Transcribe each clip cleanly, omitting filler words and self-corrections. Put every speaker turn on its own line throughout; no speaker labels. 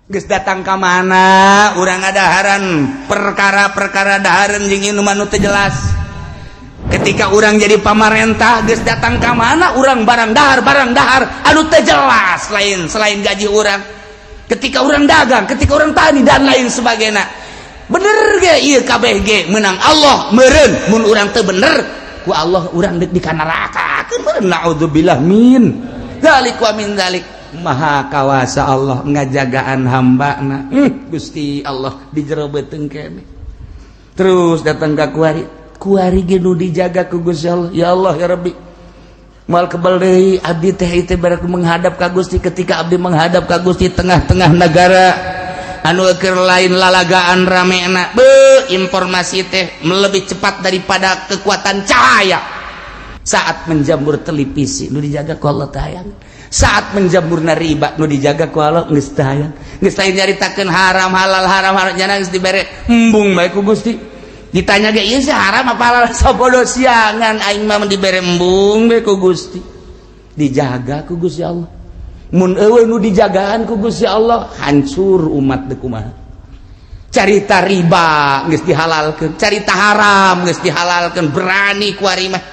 geus datang ka mana urang ngadaharan perkara-perkara dahareun jeung ieu mah nu teu jelas. Ketika urang jadi pamarentah geus datang ka mana urang barang dahar anu teu jelas lain selain gaji urang. Ketika urang dagang, ketika urang tani dan lain sebagainya. Bener ge ieu kabeh ge meunang Allah meureun mun urang teu bener ku Allah urang deuk dikanarakakeun meureun naudzubillah min dzalik wa min dzalik. Maha kawasa Allah ngajagaan hambana. Gusti Allah dijerobeuteun kene. Terus datang ka kuari ge nu dijaga ku Gusti Allah. Ya Allah ya Rabbi. Moal kebal deui abdi teh ieu barak menghadap ka Gusti. Ketika abdi menghadap ka Gusti tengah-tengah negara anu keur lain lalagaan ramena. Informasi teh lebih cepat daripada kekuatan cahaya. Saat menjamur televisi nu dijaga ku Allah tayang. Saat menjamurna riba nu dijaga ku Allah geus tayang. Geus lain nyaritakeun haram halal nya geus dibere embung bae ku Gusti. Ditanya ge ieu sih haram apa halal sapodo siangan aing mah dibere embung bae ku Gusti. Dijaga ku Gusti Allah. Mun eueuh nu dijagaan ku Gusti Allah hancur umat teu kumaha. Carita riba geus dihalalkeun, carita haram geus dihalalkeun, berani ku ari mah.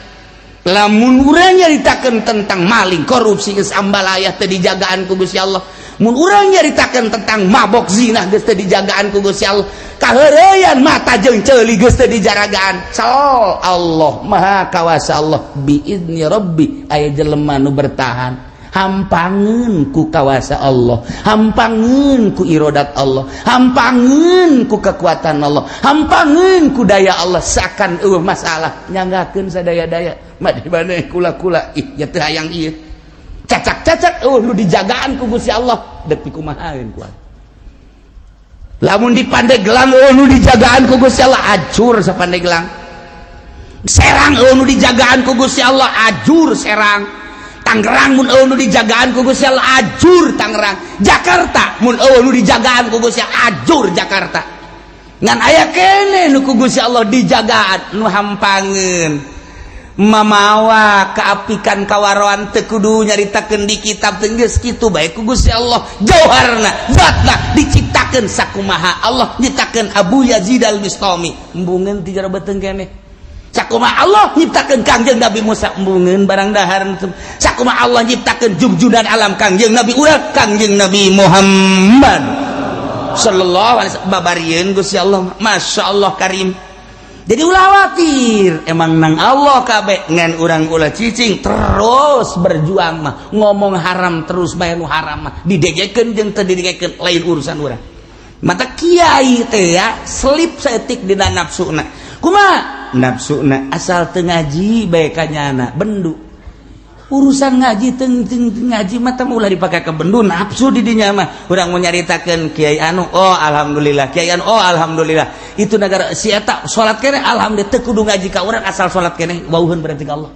Lamun urang nyaritakeun tentang maling, korupsi geus ambalaya teu dijagaan ku Gusti Allah. Mun urang nyaritakeun tentang mabok zina geus teu dijagaan ku Gusti Allah. Kaheureyan mata jeung ceuli geus teu dijagaan. Sal Allah Maha Kawasa Allah biizni Rabbi aya jelema nu bertahan. Hampangeun ku kawasa Allah, hampangeun ku irodat Allah, hampangeun ku kekuatan Allah, hampangeun ku daya Allah. Sakan eueuh masalah nyanggakeun sadaya-daya mah dibane kula-kula ih ya teu hayang ieu cacak-cacak eueuh nu dijagaan ku Gusti Allah deuk pikumahaeun ku. Lamun di Pandeglang eueuh nu dijagaan ku Gusti Allah ajur sa Pandeglang. Serang eueuh nu dijagaan ku Gusti Allah ajur Serang. Tangerang mun eueuh nu dijagaan ku Gusti Allah ajur Tangerang. Jakarta mun eueuh nu dijagaan ku Gusti Allah ajur Jakarta. Ngan aya kene nu ku Gusti Allah dijagaan nu hampangeun mamawa kaapikan kawaroan teu kudu nyaritakeun di kitab teu geus kitu bae ku Gusti Allah jauharna zatna diciptakeun sakumaha Allah nyiptakeun Abu Yazid al-Bistami embungeun ti jarobeteun kene. Sakumaha Allah nyiptakeun Kangjeng Nabi Musa embungeun barang dahar. Sakumaha Allah nyiptakeun junjunan alam Kangjeng Nabi urang Kangjeng Nabi Muhammad sallallahu alaihi wasallam babarieun Gusti Allah masyaallah karim. Jadi ulah khawatir emang nang Allah kabeh ngan urang ulah cicing terus berjuang mah ngomong haram terus bae nu haram mah didegekeun jeung teu didegekeun lain urusan urang. Mata kiai teh ya selip saeutik dina nafsuna. Kumaha? Nafsuna asal teu ngaji bae kanyana bendu. Urusan ngaji teu ngaji mah teh ulah dipake ke bendu nafsu di dinya mah. Urang mau nyaritakeun kiai anu oh alhamdulillah, kiai anu oh alhamdulillah. Itu negara si eta salat kene alhamdulillah teu kudu ngaji ka urang asal salat kene wauheun berarti ka Allah.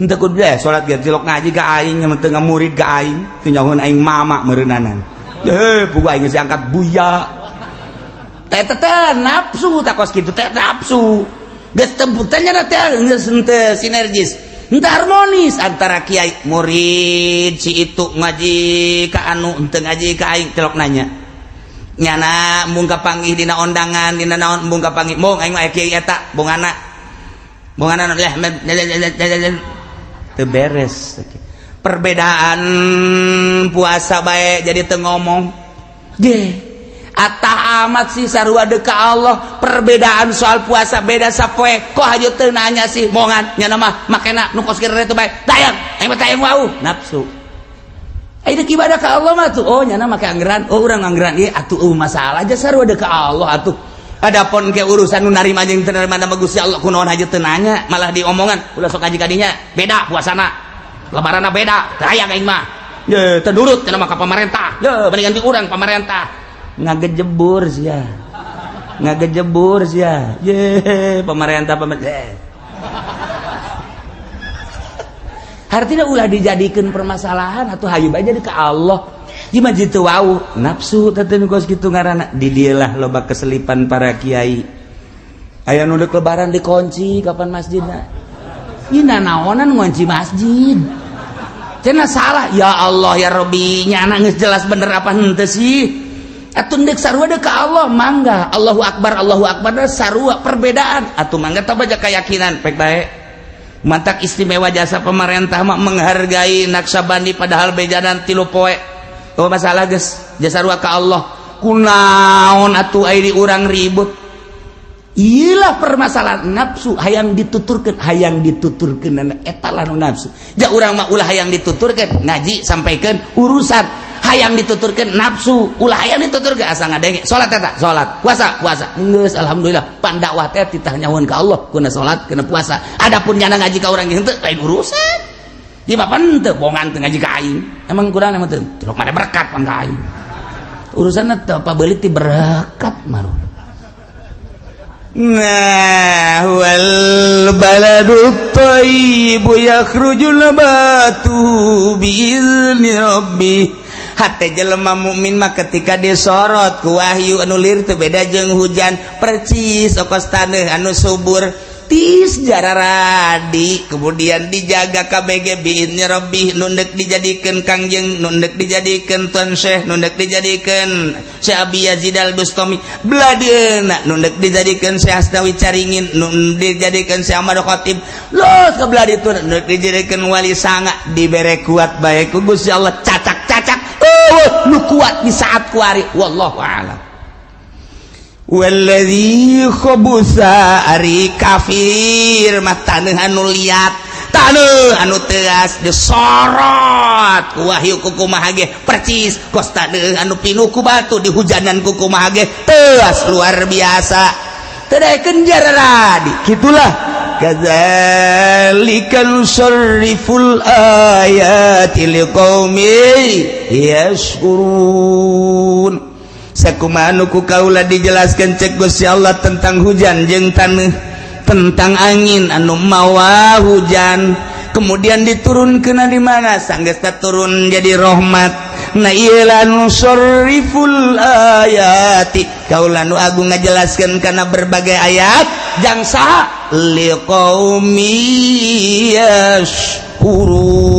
Henteu kudu deh salat ge cilok ngaji ka aing mah teu ngamurid ka aing, teu nyahoeun aing mama meureunanan. Pugu aing geus angkat buya. Teh nafsu takos kitu teh nafsu. Geus temputannya teh geus henteu sinergis. Henteu harmonis antara kiai murid si itu ngaji ka anu henteu ngaji ka aing celok nanya. Nyana mung kapanggih dina ondangan dina naon mung kapanggih mung aing mah kiai eta bongana. Bongana leh teu beres. Perbedaan puasa bae jadi teu ngomong. Atah amat sih sarua deuk ka Allah perbedaan soal puasa beda sapoe kok hayu teu nanya sih mongan nya mah makena nu kos kere teh bae tayang aing mah tayang wau nafsu ai deuk ibadah ka Allah mah tuh oh nya make anggeran oh urang anggeran ieu atuh masalah aja sarua deuk ka Allah atuh adapun ke urusan nu narima jeung teu narima nama Gusti Allah kunaon hayu teu nanya malah diomongan ulah sok kaji kadinya beda puasana lebaranna beda tayang aing mah ye teu nurut cenah mah ka pamarentah ye mendingan di urang pamarentah ngagejebur sia ye pemerintah artinya ulah dijadikan permasalahan atau hayu bae jadi ke Allah gimana jitu wau nafsu teten kos kitu ngaranna di dieulah loba keselipan para kiai aya nu deuk lebaran dikunci kapan masjidna ina naonan ngunci masjid cenah salah ya Allah ya Rabbi nyana geus jelas bener apa henteu sih atuh dek sarua dek ka Allah mangga Allahu Akbar sarua perbedaan atuh mangga teu baja keyakinan pek bae mantak istimewa jasa pemerintah mah menghargai Naksabandi padahal bejanan 3 poe oh masalah geus jasa sarua ka Allah kunaon atuh aya di urang ribut iyalah permasalahan nafsu hayang dituturkeun eta lamun nafsu ja urang mah ulah hayang dituturkeun ngaji sampaikan urusan hayang dituturkeun nafsu ulah hayang dituturkeun asa ngadenge salat eta salat puasa geus alhamdulillah pandakwah teh titah nyahun ka Allah kuna salat kuna puasa adapun nyana ngaji ka urang henteu lain urusan di papan teu bongan teu ngaji ka aing emang kurang emang teu rok mane berkat pan ka aing urusanna teu pabeuli ti berkat maru. Nah wal baladut thayyibu yakhrujul nabatu biizni rabbih hate jelema mukmin mah ketika disorot ku wahyu anu lir teu beda jeung hujan percis okos taneuh anu subur tis jararadi kemudian dijaga KBG biizni rabbih nu deuk dijadikeun kangjeng nu deuk dijadikeun tuan syekh nu deuk dijadikeun Syekh Abi Yazid Al-Bustami bladeuna nu deuk dijadikeun Syekh Asnawi Caringin nu dijadikeun Syekh Ahmad Khatib los ka bladitun nu deuk dijadikeun wali sanga dibere kuat bae ku Gusti Allah cacak nu kuat di saat kuari wallahu a'lam. Walladzi khabusa ari kafir mah taneuh anu liat taneuh anu teuas disorot wahyu ku kumaha ge percis kos taneuh anu pinuh ku batu dihujanan ku kumaha ge teuas luar biasa teu daekeun jararadi kitulah kadzalika nusarriful ayati liqaumin yashkurun sakumaha anu ku kaula dijelaskeun cek Gusti Allah tentang hujan jeung taneuh tentang angin anu mawa hujan kemudian diturunkeun di mana sanggeus turun jadi rahmat na ieu nusarriful ayati kaula nu agung ngajelaskeun kana berbagai ayat jangsa liqaumi yashkurun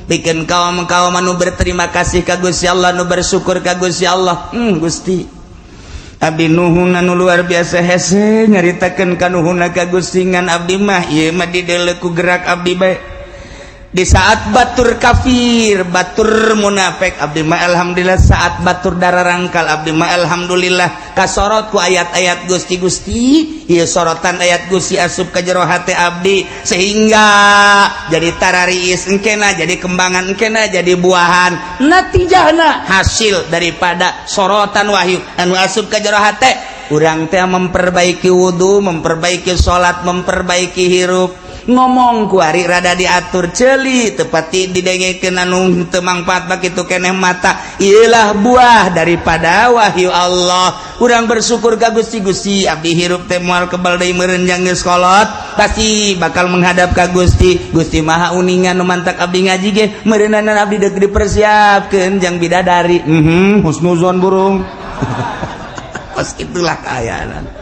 bikin kaum anu berterima kasih ka Gusti Allah nu bersyukur ka Gusti Allah Gusti abdi nuhun anu luar biasa hese nyaritakeun ka nuhunna ka Gusti ngan abdi mah ieu mah dideuleu ku gerak abdi bae di saat batur kafir batur munafik abdi mah alhamdulillah saat batur dararangkal abdi mah alhamdulillah kasorot ku ayat-ayat Gusti ieu sorotan ayat Gusti asup ka jero hate abdi sehingga jadi tarariis engkena jadi kembangan engkena jadi buahan natijahna hasil daripada sorotan wahyu anu asup ka jero hate urang teh memperbaiki wudu memperbaiki salat memperbaiki hirup ngomong kuari rada diatur celi tepati didengekeun anu teu mangpaat bakitu keneh mata ieulah buah daripada wahyu Allah urang bersyukur ka Gusti abdi hirup teh moal kebal deui meureun jang geus kolot pasti bakal menghadap ka Gusti maha uningan nu mantak abdi ngaji ge meureunan abdi deuk dipersiapkeun jang bidadari husnuzon burung pas itulah kaayaan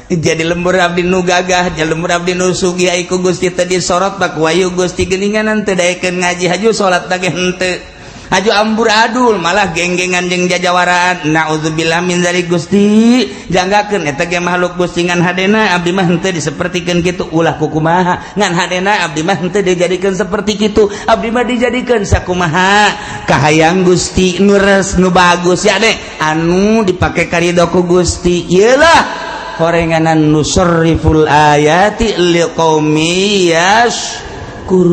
jadi lembur abdi nu gagah jadi lembur abdi nu sugih ku Gusti teh disorot bak wayu Gusti geuningan teu daekeun ngaji haju salat teh henteu haju amburadul malah genggengan jeung jajawaraan naudzubillah min dzalik Gusti janggakeun eta ge makhluk Gusti ngan hadena abdi mah henteu disapertikeun kitu ulah kukumaha ngan hadena abdi mah henteu dijadikeun saperti kitu abdi mah dijadikeun sakumaha kahayang Gusti nu res nu bagus ya deh anu dipake karidho ku Gusti ieulah horenganan nusarriful ayati liqaumi yashkurun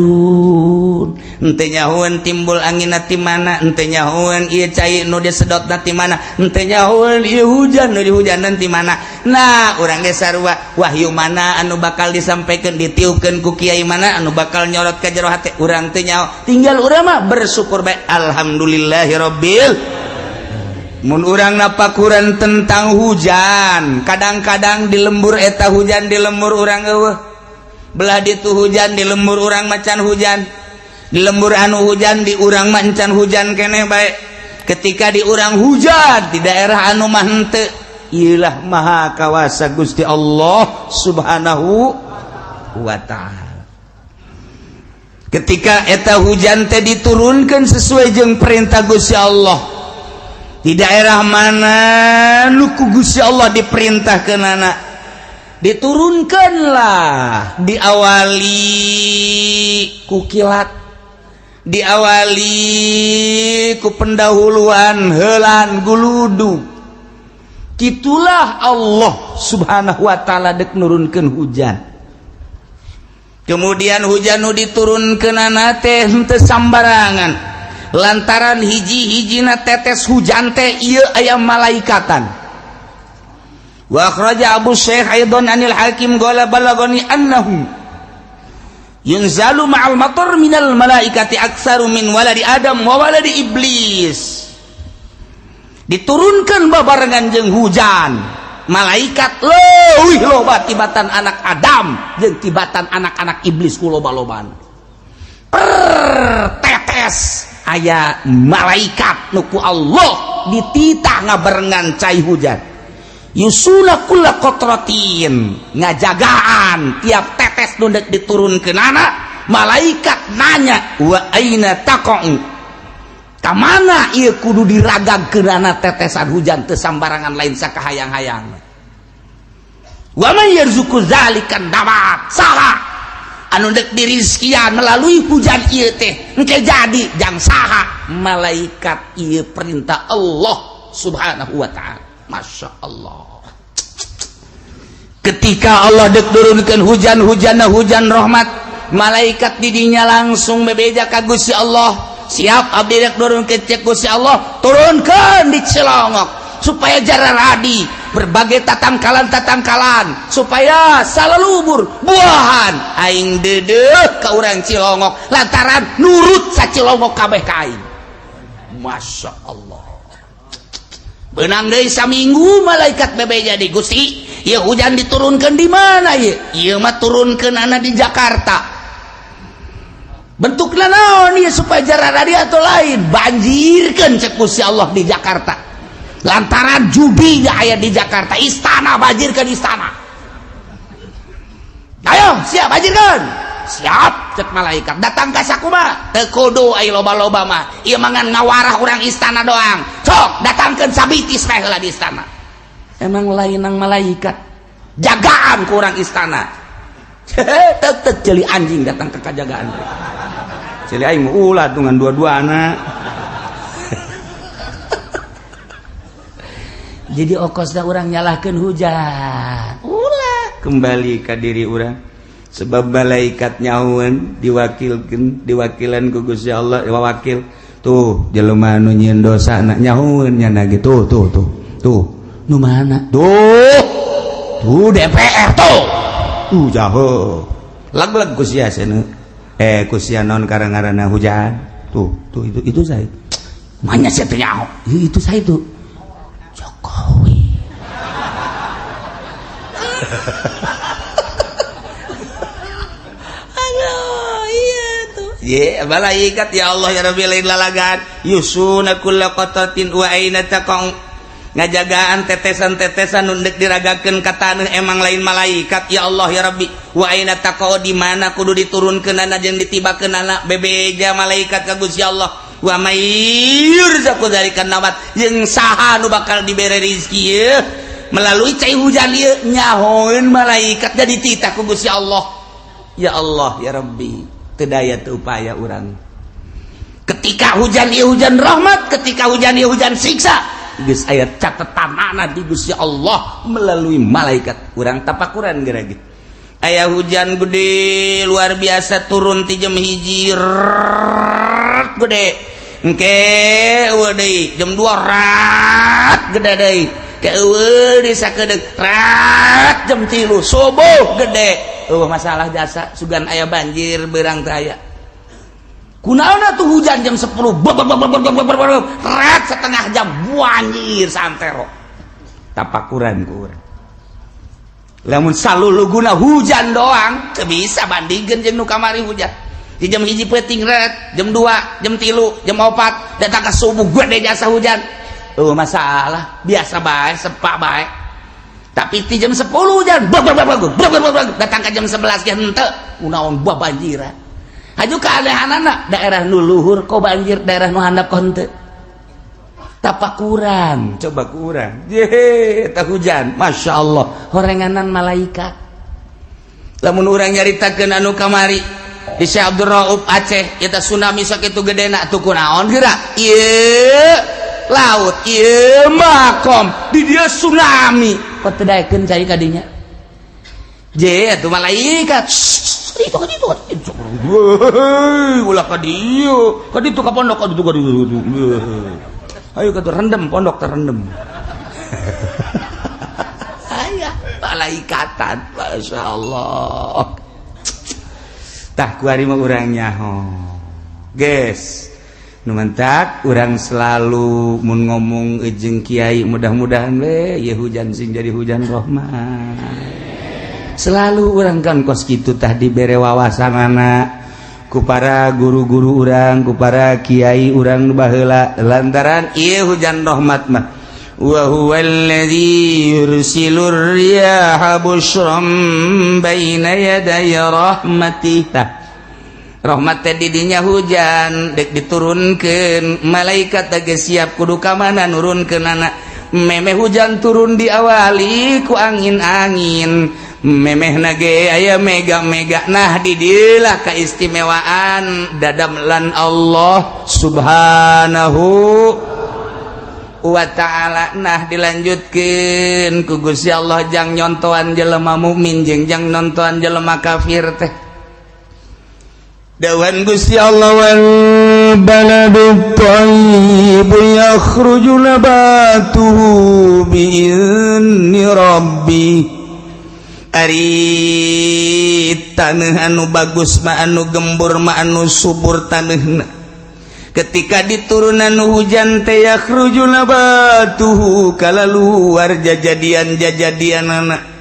henteu nyahoeun timbul angina ti mana henteu nyahoeun ieu cai nu disedotna ti mana henteu nyahoeun ieu hujan nu dihujanan ti mana nah urang ge sarua wahyu mana anu bakal disampaikeun ditiupkeun ku kiai mana anu bakal nyorot ka jero hate urang teu nyaho tinggal urang mah bersyukur bae alhamdulillahirabbil mun urang napakuran tentang hujan kadang-kadang di lembur eta hujan di lembur urang eueuh belah ditu hujan di lembur urang macan hujan di lembur anu hujan di urang mancan hujan keneh bae ketika di urang hujan di daerah anu mah henteu ieulah maha kawasa Gusti Allah subhanahu wa ta'ala ketika eta hujan teh diturunkeun sesuai jeung perintah Gusti Allah di daerah mana nu ku Gusti Allah diperintahkeun anak diturunkanlah, diawali ku kilat, diawali ku pendahuluan helan guludu. Kitulah Allah subhanahu wa ta'ala dek nurunkeun hujan. Kemudian hujan nu diturunkeun teh henteu sambarangan, lantaran hiji-hijina tetes hujan teh ieu aya malaikatan. Wa akhraja Abu Syekh aidan anil Hakim qala balagani annahu yunzalu ma'al matar minal malaikati aktsaru min waladi Adam wa waladi Iblis. Diturunkan babarengan jeung hujan, malaikat leuwih loba tibatan anak Adam jeung tibatan anak-anak Iblis ku loba-lobaan. Per tetes aya malaikat nu ku Allah dititah ngabarengan cai hujan. Yusuna kulla qatratin, ngajagaan tiap tetes nu deuk diturunkeun anak, malaikat nanya wa aina taqa'u, ka mana ieu kudu diragagkeun anak tetesan hujan teu sambarangan lain sakahayang-hayang. Wa may yarzuqu zalikan damat, saha anu deuk dirizkian melalui hujan ieu teh engke jadi jang saha, malaikat ieu perintah Allah subhanahu wa ta'ala. Masya Allah. Ketika Allah dek turunkan hujan rahmat, malaikat didinya langsung bebeja ka Gusti Allah. Siap abdi dek turunkan cek Gusti Allah, turunkan di Cilongok supaya jararadi berbagai tatangkalan supaya salelubur buahan aing dedek ka urang Cilongok lantaran nurut sa Cilongok kabeh ka aing. Masya Allah. Benang deui saminggu malaikat bebeja di Gusti, ieu hujan diturunkeun di mana ieu? Ieu mah turunkeun ana di Jakarta. Bentukna naon ieu supaya jararadi atau lain? Banjirkeun cek Gusti Allah di Jakarta. Lantaran judi aya di Jakarta, istana banjirkeun istana. Ayo, siap banjirkeun. Siap cek malaikat, datang ka sakumaha teu kudu ai loba-loba mah ieu mangan ngawarah urang istana doang, sok datangkeun sabitis teh heula di istana. Emang lainang malaikat jagaan ku urang istana. Tetep ceuli anjing datang ke kajagaan teh, ceuli aing ulah dengan dua-duana. Jadi okosna urang nyalahkeun hujan, ulah kembali ka diri urang. Sebab malaikat nyahuan diwakilan ku Gusti Allah, wakil tuh jelema anu nyieun dosa na nyahuan nya gitu tuh nu mana tuh DPR tuh jaho lag-lag ku sia cenah ku sia naon karangarana hujan tuh itu saya manya sia teh nyaho itu saya tuh Jokowi. Ye malaikat ya Allah ya Rabbi lain lalagan yusuna kulla qatatin wa aina taqa'u, ngajagaan tetesan-tetesan nu deuk diragakeun ka taneuh emang lain malaikat ya Allah ya Rabbi. Wa aina taqa'u, di mana kudu diturunkeunana jeung ditibakeunana bebeja malaikat ka Gusti Allah. Wa may yurzaqu dzalikan nabat, jeung saha nu bakal dibere rezeki ieu melalui cai hujan ieu nyahoeun malaikat jadi titah ku Gusti Allah. Ya Allah ya Rabbi, daya upaya orang ketika hujan ieu hujan rahmat, ketika hujan ieu hujan siksa, geus aya catetanana di Gusti Allah melalui malaikat. Urang tapakuran geura gitu aya hujan gede luar biasa turun ti jam 1 gede engke eueuh deui jam 2 rat gede deui ke eueuh di sakedeuk rat jam 3 subuh gede. Masalah jasa sugan aya banjir berang teh aya kunaonna tuh hujan jam 10 rat setengah jam banjir santero. Tapakuran ku urang lamun saluluguna hujan doang teu bisa bandingkeun jeung nu kamari hujan di jam 1 peuting rat jam 2 jam 3 jam 4 datang ka subuh gede jasa hujan. Masalah biasa bae sepak bae. Tapi di jam 10 hujan datang ke jam 11 ge henteu kunaon buah banjir. Haju keanehanana daerah nu luhur kok banjir, daerah nu handap kok henteu. tapak kurang coba kurang tak hujan Masya Allah horenganan malaikat lamun urang nyaritakeun anu kamari di Syekh Abdul Rauf Aceh eta tsunami sakitu gedena tuh kunaon geura ieu laut ieu makom di dia tsunami pateudaekeun cai kadinya je atuh malaikat itu ulah ka dieu ka ditu ka pondok ka ditu ayo ka rendem pondok terendem aya malaikatan masyaallah tah kuari mah urang nyaho geus nu mentak urang selalu mun ngomong jeung kiai mudah-mudahan we ye hujan sing jadi hujan rahmat selalu urang kan kos kitu tah dibere wawasanana ku para guru-guru urang ku para kiai urang nu baheula lantaran ieu hujan rahmat mah wa huwallazi yursilur riyaha busyram baina yaday rahmatih rahmat teh didinya hujan dek diturunkeun malaikat teh siap kudu ka mana nurunkeunana memeh hujan turun diawali ku angin-angin memeh nage aya mega-mega nah di dieulah kaistimewaan dadamlan Allah subhanahu wa ta'ala nah dilanjutkeun ku Gusti Allah jang nyontoan jelema mukmin jeung jang nontoan jelema kafir teh dawan Gusti Allah wal baladu thayyib yakhruju nabatuhu bi idzni rabbih ari taneuh anu bagus mah anu gembur mah anu subur taneuna ketika diturunan hujan teh yakhruju nabatuhu kalaluar jajadian-jajadianana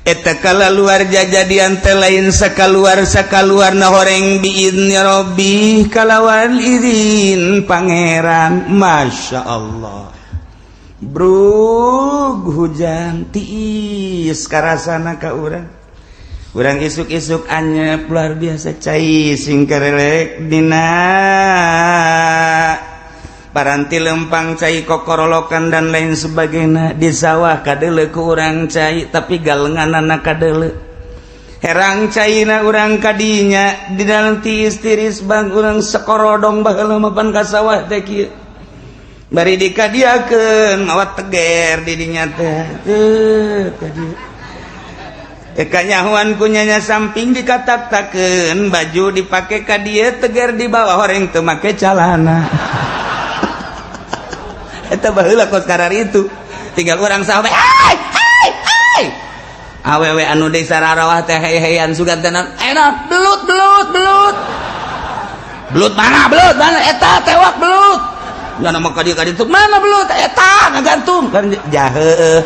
eta kalaluar jajadian teh lain sakaluar-sakaluarna horeng biidzni rabbi kalawan izin pangeran masyaallah brug hujan tiis karasana ka urang isuk-isuk anyep luar biasa cai sing karelek dina paranti lempang cai kokorolokan dan lain sebagainya di sawah kadeuleu ku urang cai tapi galenganana kadeuleu herang caina urang kadinya di dalam tiis-tiris bang urang sekorodong baheula mapan ka sawah teh kieu bari dikadiakeun awat teger di dinya teh kanyahuan kunyanya samping dikatak-takeun baju dipake ka dieu teger di bawah horeng teu make calana eta baheula kos karar itu tinggal urang sahabat hai awewe anu deui sararawah teh hehean sugantenan enak belut mana eta tewak belut nya nama ka dieu mana belut eta ngagantung kan jaheuh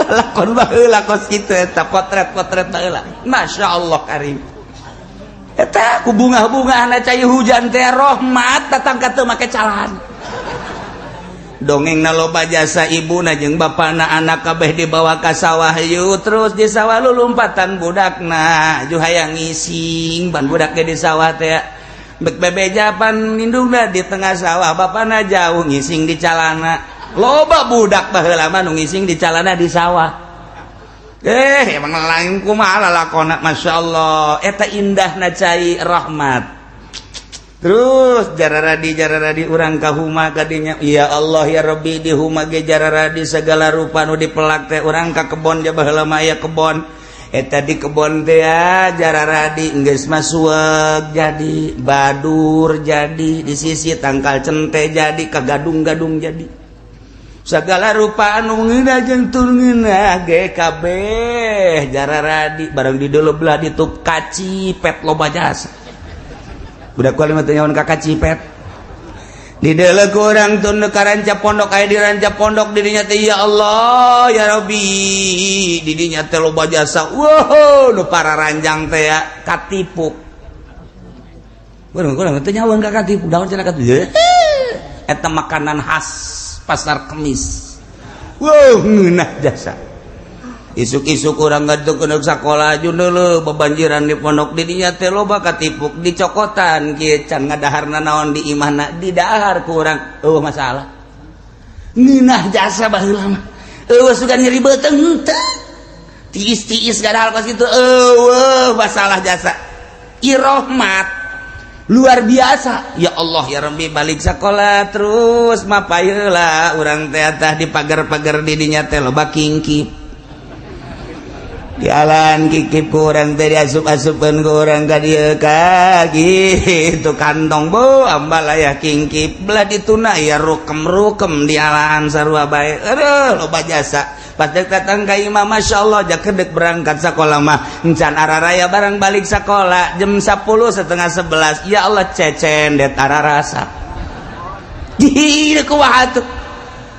lakon baheula kos kitu eta potret-potret baheula masyaallah karim eta ku bunga-bunga cai hujan teh rahmat datang ka teu make calan dongengna loba jasa ibuna jeung bapana anak kabeh dibawa ka sawah ieu terus di sawah lulumpatan budakna ju hayang ngising ban budak ge di sawah teh bek bebejapan lindungna di tengah sawah bapana jauh ngising di calana loba budak baheula mah nu ngising di calana di sawah emang lain kumaha lalakonna masyaallah eta indahna cai rahmat terus jararadi urang ka huma kadinya ya Allah ya Rabbi di huma ge jararadi segala rupa nu dipelak teh urang ka kebon ja baheula mah aya kebon eta di kebon teh jararadi geus masueg jadi badur jadi di sisi tangkal cente jadi kagadung-gadung jadi sagala rupa anu ngeuna jeung tulngeuna ge kabeh jararadi bareng di deuleu belah ditup kacipet loba jasa budak kalimat teh nyaon ka kacipet di deuleu ku urang tun ka ranca pondok aya di ranca pondok di dinya teh ya Allah ya Rabbi di dinya teh loba jasa wow nu para ranjang teh katipuk urang teh nyaon ka katipuk daon cenah katipuk eta makanan khas pasar Kemis wow ngeunah jasa isuk-isuk urang gaduk untuk sekolah jundeuleuh bebanjiran di pondok di dinya teh loba katipuk di cokotan kieu can ngadaharna naon di imahna di dahar ku urang masalah ngeunah jasa baheula mah sugan nyeri beuteng teu tiis-tiis gadahal kos kitu masalah jasa irahmat luar biasa ya Allah ya Rabbi balik sekolah terus mapayeula urang teh tah di pagar-pagar di dinya teh loba kingkip jalan kikip kurang tadi asup-asupkan kurang ka dieu ka gitu kantong bu ambal aya kingkip belah dituna ya rukem-rukem di alaan sarua bae aduh loba jasa pas dek datang ka imam masyaallah jak kedek berangkat sekolah mah encan araraya barang balik sekolah jam 10 setengah 11 ya Allah cecen det ararasa di kumaha atuh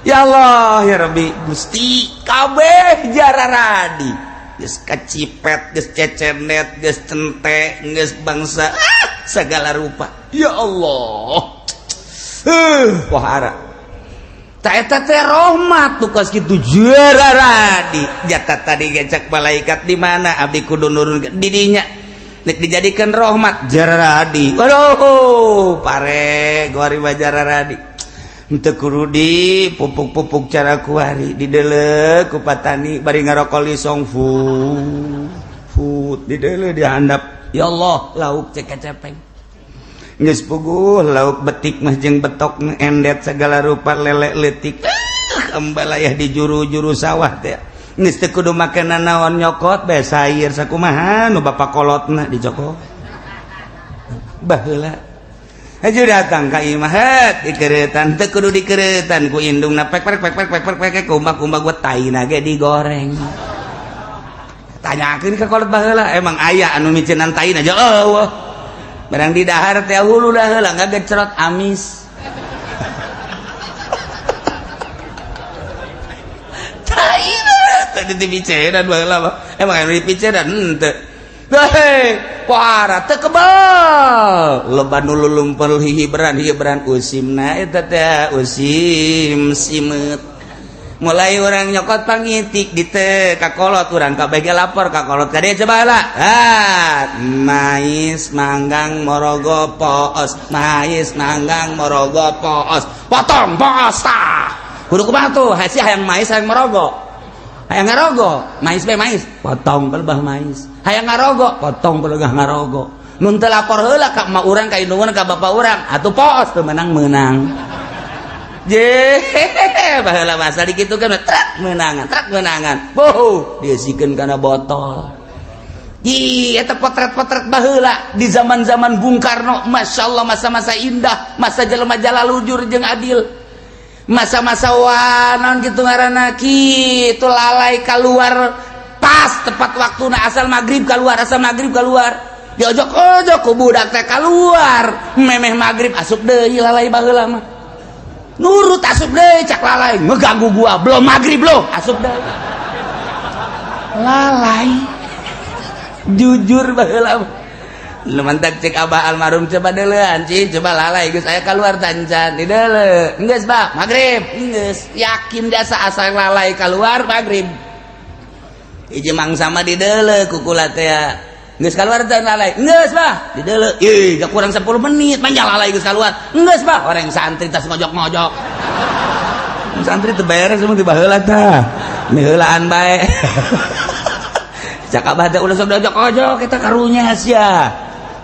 ya Allah ya Rabbi Gusti kabeh jararadi geus kacipet, geus cecenet, geus cente, geus bangsa segala rupa. Ya Allah. Wahara. Ta eta teh rahmat tuh kos kitu jararadi. Jatah tadi gecek malaikat di mana abdi kudu nurun di dinya. Nek dijadikeun rahmat jararadi. Waduh, pare gori jararadi. Teu kudu di pupuk-pupuk cara kuari dideuleu ku patani bari ngarokol lisong fu dideuleu dihandap ya Allah lauk cek kecepeng geus puguh lauk betik mah jeung betok endet segala rupa lele leutik ambalayah di juru-juru sawah teh geus teu kudu makanan naon nyokot bae sair sakumaha nu bapa kolotna dicokot baheula aja datang ka imah dikeretan teu kudu dikeretan ku indungna pek kumbak gua taina ge digoreng tanyakeun ka kolot baheula emang aya anu micenan taina aja eueuh barang di dahar teh hulu dah heula ngagecrot amis taina teu dipiceran baheula emang anu dipiceran henteu hei, para teu kebal. Loba nu lulumpel hibran usimna eta teh usim simeut. Mulai orang nyokot pangitik di teu ka kolot urang kabeh ge lapor ka kolot ka dieu coba heula. Mais manggang morogo poos. Mais manggang morogo poos. Potong poos tah. Kudu kumaha tuh? Hasi hayang mais hayang morogo. Hayang ngarogo, mais be mais, potong pelebah mais. Hayang ngarogo, potong pelebah ngarogo. Nun teu lapor heula ka emak urang ka indungeun ka bapa urang, atuh poos teu menang-menang. Je, baheula masa dikitukeun trak meunangan. Boh, diisikeun kana botol. Ih, eta potret-potret baheula di zaman-zaman Bung Karno, masyaallah masa-masa indah, masa jelema jalalujur jeung adil. Masa-masa wanon gitu ngaranna kitu lalai keluar pas tepat waktuna asal maghrib keluar diojok-ojok ku budak teh keluar memeh maghrib asup deui lalai baheula mah nurut asup deui cak lalai ngeganggu gua belum maghrib lo asup deui lalai jujur baheula mah lu mantak cek abah almarhum coba deulean cing coba lalai geus aya keluar tancan di deuleu geus bah magrib geus yakin jasa asal lalai keluar magrib hiji mangsa mah di deuleu kukula teh geus keluar tan lalai geus bah di deuleu ih gak kurang 10 menit manja lalai geus keluar geus bah orang santri tas ngojok-ngojok santri teu beres mah di baheula tah miheulaan bae cak abah teh ulah sok diojok-ojok eta karunya sia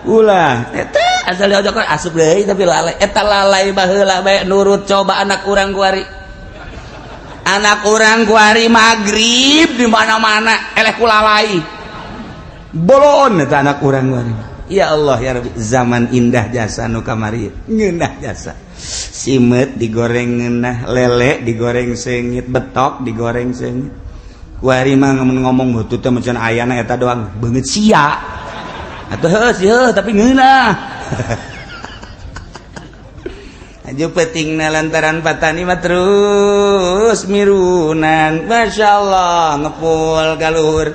ulah eta asal diojok asup deui tapi lalai eta lalai baheula bae nurut coba anak urang kuari magrib di mana-mana eleh ku lalai bolon eta anak urang kuari ya Allah ya Rabbi zaman indah jasa nu kamari ngeunah jasa simeut digoreng ngeunah lele digoreng seungit betok digoreng seungit kuari mah ngomong beutu teh macan ayana eta doang beungeut sia atuh heuh tapi ngeunah aju petingna lantaran patani mah terus mirunan masyaallah ngepul kaluhur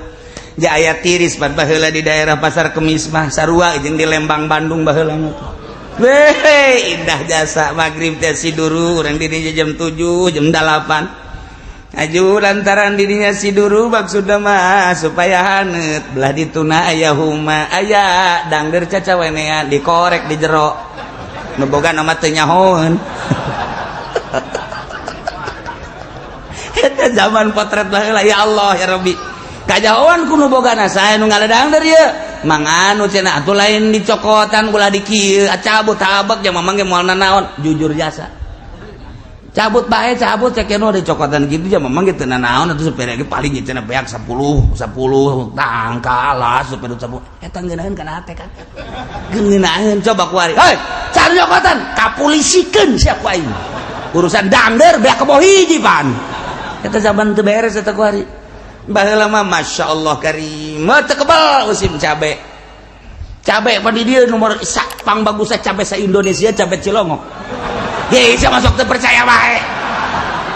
ja aya tiris pan baheula di daerah Pasar Kemis mah sarua jeung di Lembang Bandung baheula mah weh indah jasa magrib teh siduru urang di dieu jam 7 jam 8 aju lantaran dirinya si duru maksudna mah supaya haneut belah dituna aya huma aya dangder cacawenean dikorek di jero nu boga nama teu nyahoeun eta zaman potret baheula ya Allah ya Rabbi kajahoan ku nu bogana sae nu ngaledangder ieu manganu cenah atuh lain dicokotan ulah di kieu cabut tabak jeung mamang ge moalna naon jujur jasa cabut bae cabut cek eno dicokotan kitu jeung mamang ge teu naon atuh sepeda ge paling cenah beak 10 tangkalas sepeda 10 eta ngeunaheun kana hate kan ngeunaheun coba kuari hei cari cokotan kapulisikeun sia ku aing urusan dangder beak kebo hiji pan eta zaman teu beres eta kuari baheula mah masyaallah karim teu kebal usim cabe pan di dieu nomor sak pang bagusna cabe sa Indonesia cabe Cilongok ye sia masuk teu percaya bae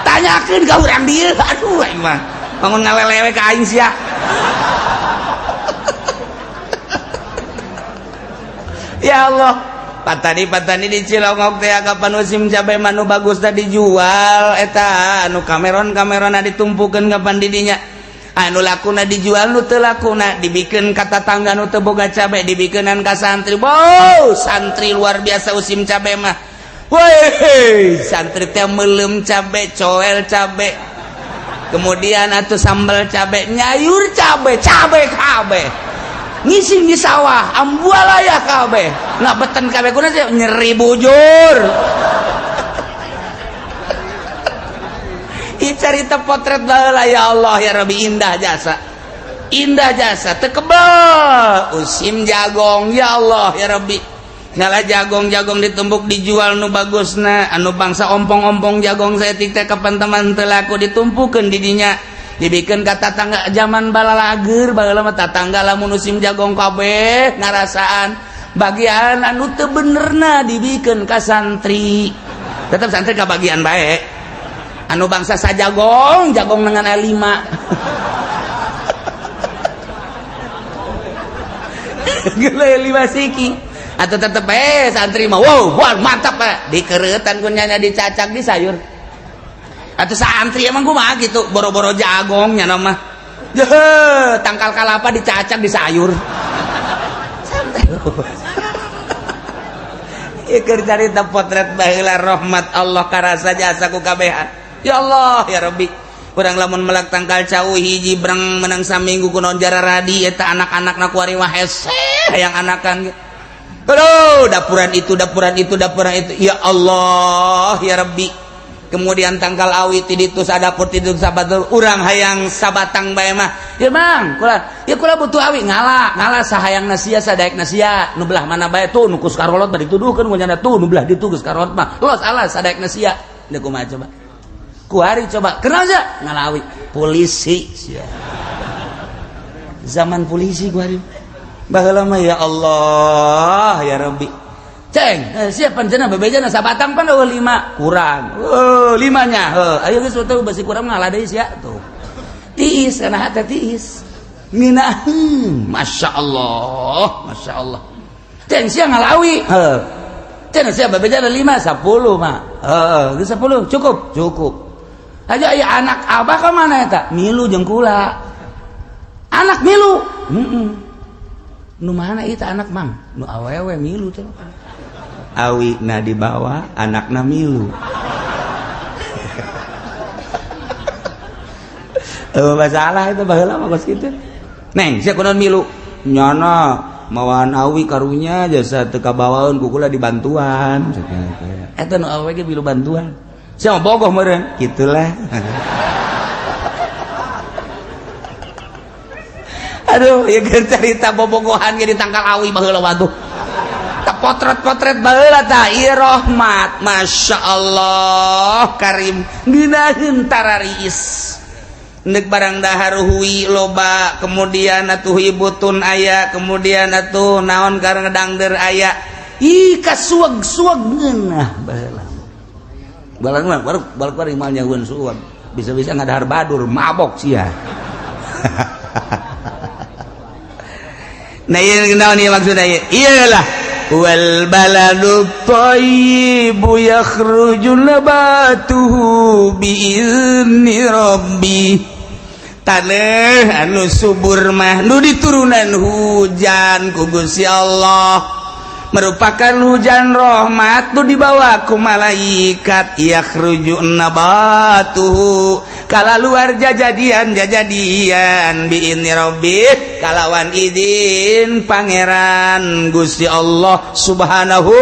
tanyakeun ka urang dieu aduh aing mah bangun ngalelewe ka aing sia ya Allah patani di Cilongok teh kapan musim cabe manu bagus tadi dijual eta anu kameron-kamerona ditumpukeun kapan didinya anu lakuna dijual nu teu lakuna dibikeun ka tatangga nu teu boga cabe dibikeunan ka santri santri luar biasa usim cabe mah woi santri teh meuleum cabe coel cabe kemudian atuh sambal cabe nyayur cabe kabeh ngising di sawah ambualaya kabeh ngabeten kabeh kunaon nyeri bujur carita potret baheula ya Allah ya Rabbi indah jasa teu kebal usim jagong ya Allah ya Rabbi ngala jagong ditumbuk dijual nu bagusna anu bangsa ompong-ompong jagong saeutik teh kapan teman teu laku ditumpukeun di dinya dibikeun ka tatangga zaman balalager baheula mah tatangga lamun usim jagong kabeh ngarasaan bagian anu teu benerna dibikeun ka santri tetep santri ka bagian bae anu bangsa sajagong dengan A5 gele 5 siki atau tetep santri mah wow mantap dikereutan kunyanya dicacak di sayur atau santri emang kumaha gitu boro-boro jagongnya nama tangkal kalapa dicacak di sayur ikir carita potret baheula rahmat Allah karasa jasa ku kabehan ya Allah ya Rabbi urang lamun melak tangkal cau hiji berang menang saminggu kunaon jara radi eta anak-anakna kuari mah hese hayang anakan aduh dapuran itu ya Allah ya Rabbi kemudian tangkal awi ti ditu sadapur ti ditu sabatur urang hayang sabatang bae mah ya Mang kula butuh awi ngalah sahayang nasia sadaek nasia nu belah mana bae tuh nu kus karolot bari dituduhkeun ku nyana tuh nu belah ditu geus karolot mah los alas sadaek nasia da kumaha coba kuari coba kenal aja ngalawi polisi zaman polisi kuari baheula mah ya Allah ya Rabbi ceng siapa cenah bebejana sabatang pan 5 kurang 5-nya ayo geus teu basi kurang ngalah deui sia tuh tiis kana hate tiis ngina masya Allah ceng sia ngalawi ceng sia bebejana 5 10 mah geus 10 cukup aja aya anak abah ka mana eta milu jeung kula anak milu nu mana eta anak Mang nu awewe milu teh awi na di bawah anakna milu masalah itu baheula mah geus kitu neng sia kunaon milu nyana mawaan awi karunya jasa teu kabawaeun ku kula dibantuan eta nu awewe ge milu bantuan sia mah bogoh meureun gitulah aduh ya cerita bobogohan ge di tangkal awi baheula waduh potret baheula tah ieu rahmat masyaallah karim ngeunaheun tarariis neuk barang dahar huwi loba kemudian atuh ibutun aya kemudian atuh naon kareng dangder aya ih kasuag-suag ngeunah baheula balang mah baru imal nyaweun suag bisa-bisa ngadahar badur mabok sia nah ieu naon ieu maksudna ieu iyalah wal baladut thayyibu yakhruju nabatuhu bi'izni rabbi tanah anu subur mah nu diturunan hujan ku Gusti Allah merupakan hujan rahmat nu dibawa ku malaikat yakhruju nabatuhu kala luar jajadian bi'izni rabbi kalawan izin pangeran Gusti Allah subhanahu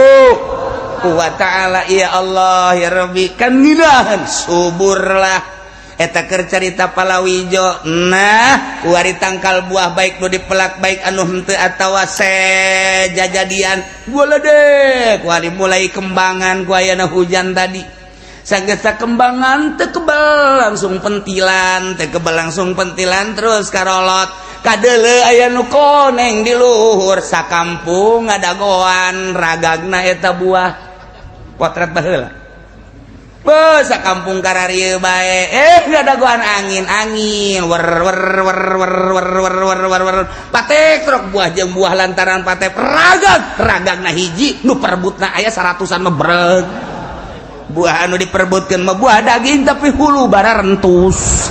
wa ta'ala. Ya Allah ya Rabbi kan nginahan subur lah eta keur carita palawijo. Nah kuari tangkal buah baik nu dipelak baik anu henteu atawa sejajadian bola deh kuari mulai kembangan ku ayana hujan tadi sagesa kembangan teu kebal langsung pentilan terus karolot kadeuleu aya nu koneng di luhur sakampung ngadagoan ragagna eta buah potret baheula sakampung kararieu bae ngadagoan angin wer patek trok buah jeung buah lantaran patek ragagna hiji nu perebutna aya 100-an mebreg buah anu diperebutkeun mah buah daging tapi hulu bara rentus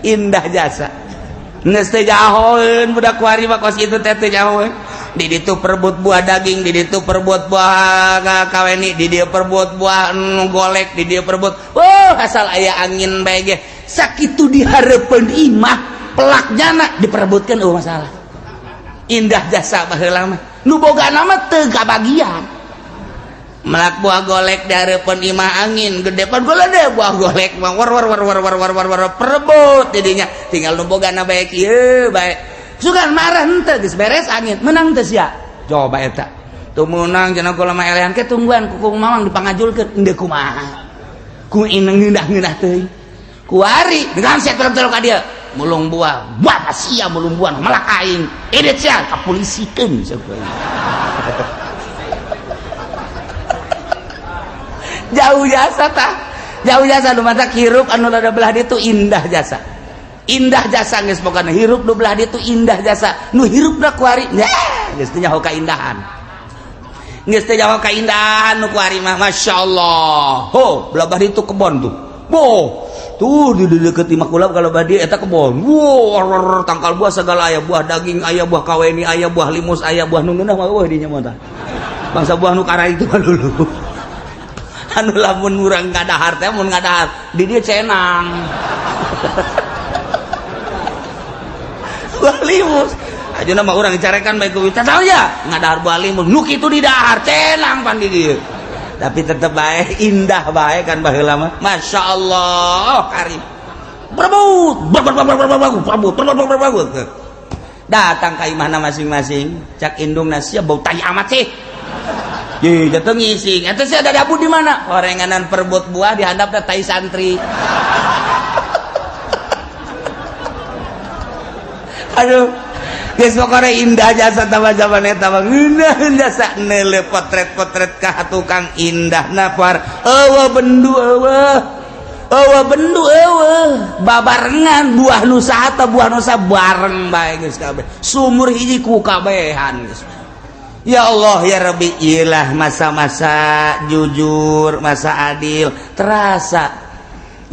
indah jasa geus teh jahoeun budak kuari mah kos kitu teh teh jahoeun di ditu perebut buah daging di ditu perebut buah kaweni di dieu perebut buah golek di dieu perebut asal aya angin bae ge sakitu dihareupeun imah pelakjana diperebutkeun masalah indah jasa baheula mah nu bogana mah teu kabagian melak buah golek dihareupeun imah angin gede pan golede buah golek mah war perebut didinya tinggal nu bogana bae kieu bae sugan marah henteu geus beres angin menang teu sia coba eta tuh menang cenah kula mah elehan ke tungguan ku mamang dipangajulkeun endeu kumaha ku ineng ngeundah teuing kuari dengan sia terus ka dieu mulung buah sia mulung buah malah aing irit sia ka polisikeun jauh jasa nu mata hirup anu rada belah ditu indah jasa geus pokona hirup nu belah ditu indah jasa nu hirupna kuari geus teh nyaho kaindahan nu kuari mah masyaallah belah ditu kebon tuh tuh di deket imah kula kalau badi eta kebon tangkal buah segala aya buah daging aya buah kaweni aya buah limus aya buah nu ngeunah mah eueuh dinya mah tah bangsa buah nu kara itu dulu anu lamun urang ngadahar teh mun ngadahar di dieu cenang buah limus ajeuna mah urang carekan bae ku tah ya ngadahar buah limus nu kitu di dahar cenang pan di dieu tapi tetep bae indah bae kan baheula mah masyaallah karim berebut datang ka imahna masing-masing cak indungna sia bau tai amat sih ye jatuh ngising eta sia ada dapur di mana gorenganan perebut buah di handapna tai santri aduh geus pokona indah jasa zaman eta mah ngeunaheun jasa neule potret-potret ka tukang indah napar eueuh bendu babarengan buah nu saha teh buah nu bareng bae geus kabeh sumur hiji ku kabehan geus ya Allah ya Rabbi iyalah masa-masa jujur masa adil terasa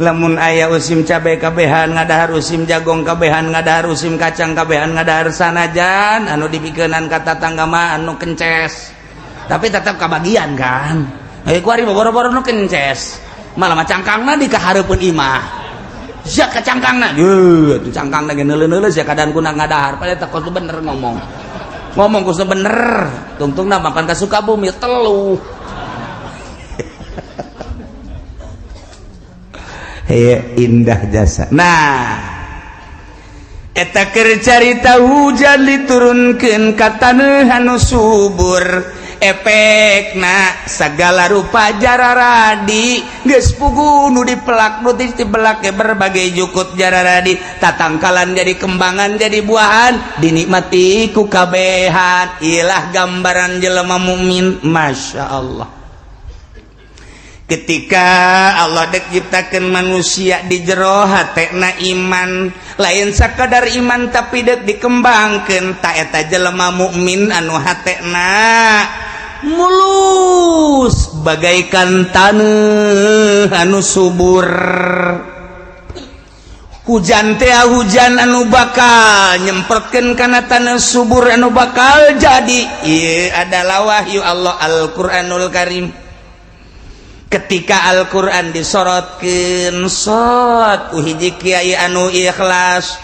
lamun aya usim cabe kabehan ngadahar usim jagong kabehan ngadahar usim kacang kabehan ngadahar sanajan anu dipikeunan ka tatangga mah anu kences tapi tetap kabagian kan kuari boro-boro nu kences malah mah cangkangna dikahareupeun imah sia ka cangkangna atuh cangkangna ge neuleuh-neuleuh sia kadan kuna ngadahar padahal teh kudu bener ngomong kudu bener tungtungna makan ka Sukabumi telu indah jasa nah eta keur carita hujan diturunkeun ka taneuh anu subur efekna sagala rupa jararadi geus puguh nu dipelak nu dibelak ge berbagai jukut jararadi tatangkalan jadi kembangan jadi buahan dinikmati ku kabehan ilah gambaran jelema mukmin masyaallah ketika Allah dek ciptakeun manusia di jero hatena iman lain sakadar iman tapi dek dikembangkeun ta eta jelema mukmin anu hatena mulus bagaikan taneuh anu subur. Hujan teh hujan anu bakal nyemprotkeun kana taneuh subur anu bakal jadi. Ieu adalah wahyu Allah Al-Qur'anul Karim. Ketika Al-Qur'an disorotkeun sot ku hiji kiai anu ikhlas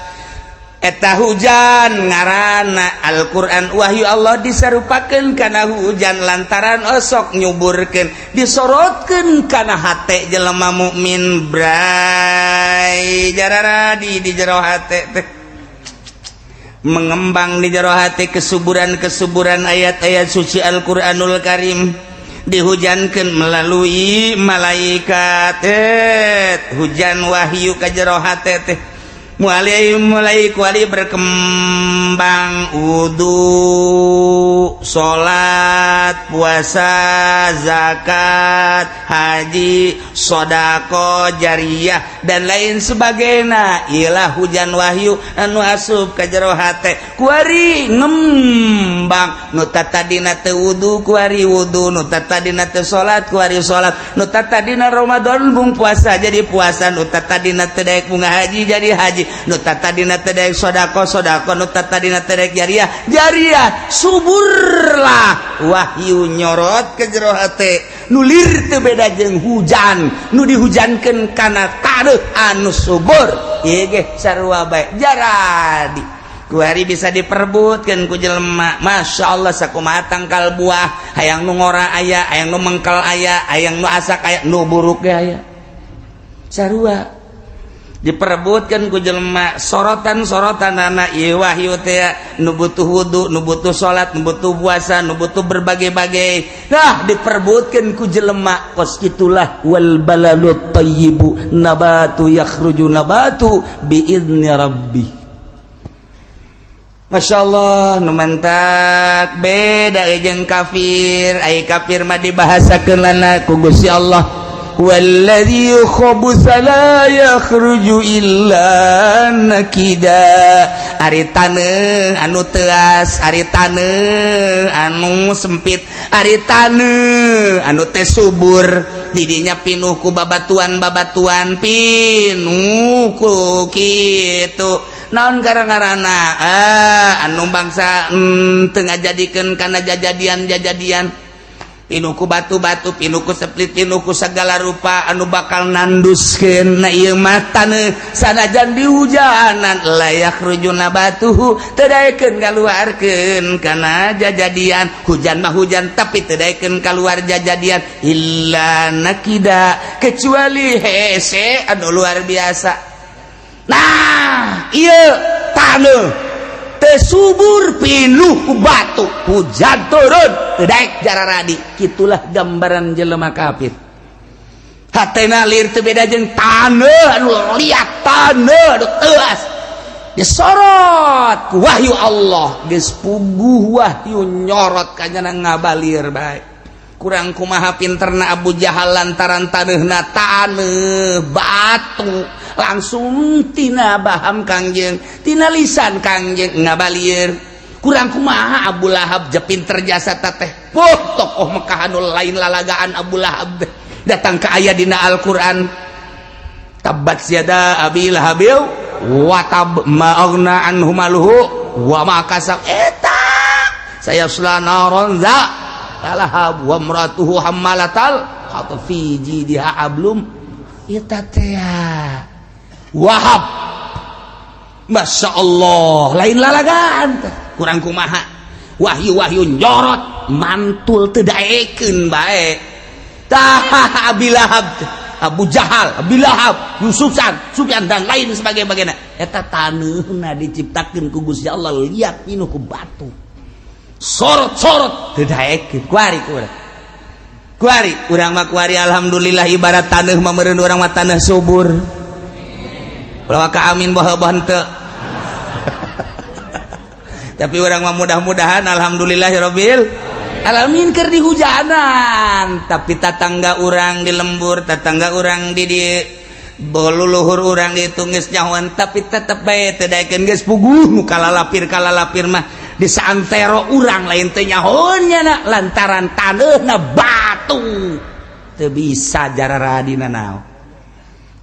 eta hujan ngaranna Al-Qur'an wahyu Allah disarupakeun kana hujan lantaran osok nyuburkeun disorotkeun kana hate jelema mukmin bray jararadi di jero hate teh mengembang di jero hate kesuburan ayat-ayat suci Al-Qur'anul Karim dihujankeun melalui malaikat hujan wahyu ka jero hate teh mulai kuali berkembang wudu, salat, puasa, zakat, haji, sodako, jariyah dan lain sebagainya. Ialah hujan wahyu anu asup ka jero hate. Kuari ngembang nu tatadina teu wudu kuari wudu, nu tatadina teu salat kuari salat, nu tatadina Ramadan bung puasa jadi puasa, nu tatadina teu daek bunga haji jadi haji, nu tatadina teu daek sodako nu tatadina teu daek jariyah suburlah wahyu nyorot ke jero hate nulir teu beda jeung hujan nu dihujankeun kana taneuh anu subur. Ieu ge sarua bae jaradi kuari bisa diperbutkeun ku jelema. Masyaallah sakumaha tangkal buah hayang nu ngora aya, hayang nu mengkel aya, hayang nu asak aya, nu buruk ge aya. Sarua diperebutkan ku jelema sorotan anak ieu wahyu teh nu butuh wudu, nu butuh salat, nu butuh puasa, nu butuh berbagai-bagai. Nah, diperebutkan ku jelema kos kitulah wal baladut thayyibu nabatu yakhruju nabatu biizni rabbi. Masyaallah nu mantak beda jeung kafir. Ai kafir mah dibahasakeun lana ku Gusti Allah walladzi khabutha la yakhruju illa nakida. Ari taneuh anu teuas, ari taneuh anu sempit, ari taneuh anu teh subur didinya pinuh ku babatuan-babatuan, pinuh ku kitu naon gara-garana anu bangsa teu ngajadikeun kana jajadian pinuh ku batu-batu, pinuh ku seplit, pinuh ku segala rupa anu bakal nanduskeun na ieu mah taneuh sanajan dihujanan la yakhruju nabatuhu teu daekeun kaluarkeun kana jajadian. Hujan mah hujan tapi teu daekeun kaluar jajadian illa nakida kecuali hese anu luar biasa. Nah ieu taneuh subur pinuh ku batu hujan turun teu daek jararadi. Kitulah gambaran jelema kafir. Hatena lir teu beda jeung taneuh anu liat, taneuh anu teuas disorot ku wahyu Allah geus puguh wahyu nyorot kanyana ngabalir bae. Kurang kumaha pinterna Abu Jahal lantaran taneuhna taneuh batu langsung tina baham kangjeng tina lisan kangjeng ngabalir. Kurang kumaha Abu Lahab je pinter jasa teh tokoh Mekah anu lain lalagaan. Abu Lahab datang ke aya dina Al-Qur'an tabbat yada abi lahabil wa tab ma aghna anhu maluhu wa ma kasab eta saya naron za lahab wa imratuhu hammalatal khatfi jidiha ablum eta teh Wahab. Masya Allah lain lalagaan kurang kumaha wahyu nyorot mantul teu daekeun bae tah Abi Lahab, Abu Jahal, Abi Lahab, Sufyan dan lain sebagainya eta taneuhna diciptakeun ku Gusti Allah liat pinuh ku batu sorot teu daekeun kuari urang mah kuari alhamdulillah ibarat taneuh mah meureun urang mah taneuh subur. Ulah ka amin boh-boh henteu. Tapi urang mah mudah-mudahan alhamdulillahirabbil alamin keur di hujanan tapi tatangga urang di lembur tatangga urang di boluluhur urang di tunggeus nyahoan tapi tetep bae teu daekeun geus puguh nu kalalapir mah di santero urang lain teu nyahoannya na lantaran taneuna batu teu bisa jararadina naon.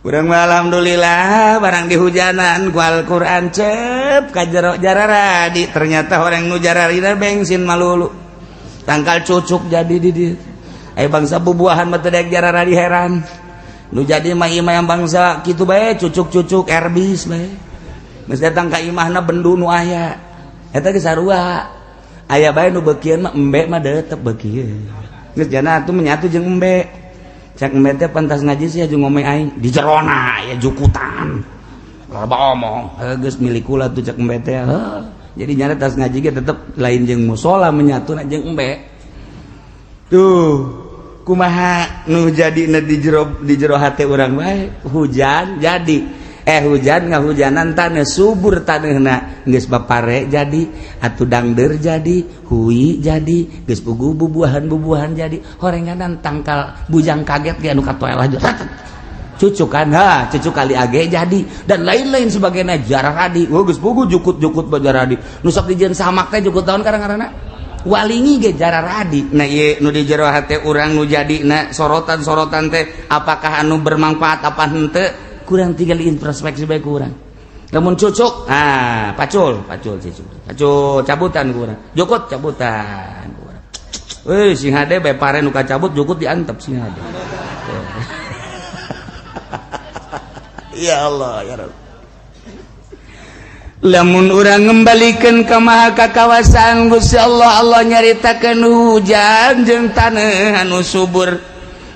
Urang mah alhamdulillah barang di hujanan ku Al-Qur'an cep ka jero jararadi ternyata orang nu jararina bensin malulu tangkal cucuk jadi di dieu aya bangsa bubuahan mah teu daek jararadi heran nu jadi mah imah yang bangsa kitu bae cucuk-cucuk erbis bae geus datang ka imahna bendu nu aya eta ge sarua aya bae nu beukieun mah embe mah deutep beukieun geus jana atuh menyatu jeung embe cak embe teh pantas ngaji sih aju ngomong aing di jerona ya jukutan loba omong geus milik kula tuh cak embe teh jadi nyana tas ngaji ge tetep lain jeung musola menyatuna jeung embe tuh kumaha nu jadina di jero hate urang bae hujan jadi hujan ngahujanan tanah subur tanahna geus bapare jadi atuh dangdeur jadi hui jadi geus puguh bubuahan jadi horenganan tangkal bujang kaget ge anu katoel aja cucuk kan cucuk kali age jadi dan lain-lain sebagainya jararadi geus puguh jukut-jukut jararadi nu sok dijieun samak teh jukut taun karang-karangna walingi ge jararadi nah ieu nu di jero hate urang nu jadina sorotan-sorotan teh apakah anu bermanfaat apa henteu kurang tinggal introspeksi baik kurang lamun cucuk pacul cucuk pacul cabutan kurang jukut cabutan kurang sing hade bae pare nu kacabut jukut diantep sing hade ya Allah ya Rabb lamun urang ngembalikeun ka maha kakawasaan Gusti Allah nyaritakeun hujan jeung taneuh anu subur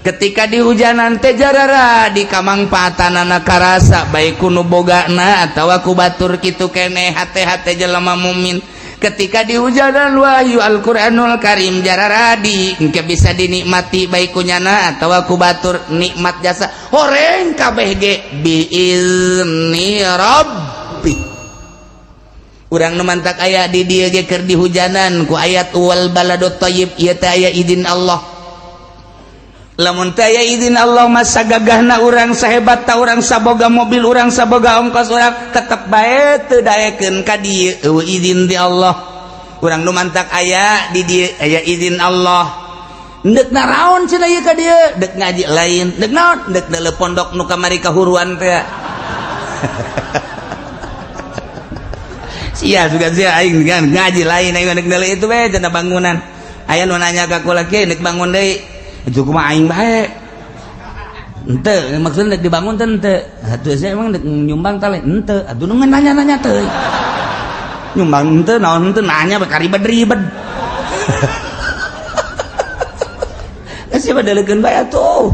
ketika di hujanan teh jarara di kamangpaatanana karasa baik ku nu bogana atawa ku batur kitu keneh hate-hate jelema mukmin ketika di hujanan wahyu Al-Qur'anul Karim jarara di engke bisa dinikmati baik ku nyana atawa ku batur nikmat jasa horeng kabeh ge biizni rabbi urang nu mantak aya di dieu ge keur di hujanan ku ayat wal baladut thayyib ieu teh aya izin Allah lamun teh aya izin Allah mah sagagahna urang sahebat ta urang saboga mobil urang saboga ongkos urang tetep bae teu daekeun ka dieu eueuh izin ti Allah urang nu mantak aya di dieu aya izin Allah deuk naraon cenah ieu ka dieu deuk ngaji lain deuk naon deuk deuleu pondok nu kamari kahuruan teh sia juga sia aing kan ngaji lain aing deuk deuleu itu we cenah bangunan aya nu nanya ka kula kieu deuk bangun deui itu kumaha aing bae henteu maksudna dek dibangun teh henteu atuh saya emang dek nyumbang teh henteu atuh nu nanya-nanya teh nyumbang henteu naon henteu nanya bae karibet-ribet sia badalekeun bae atuh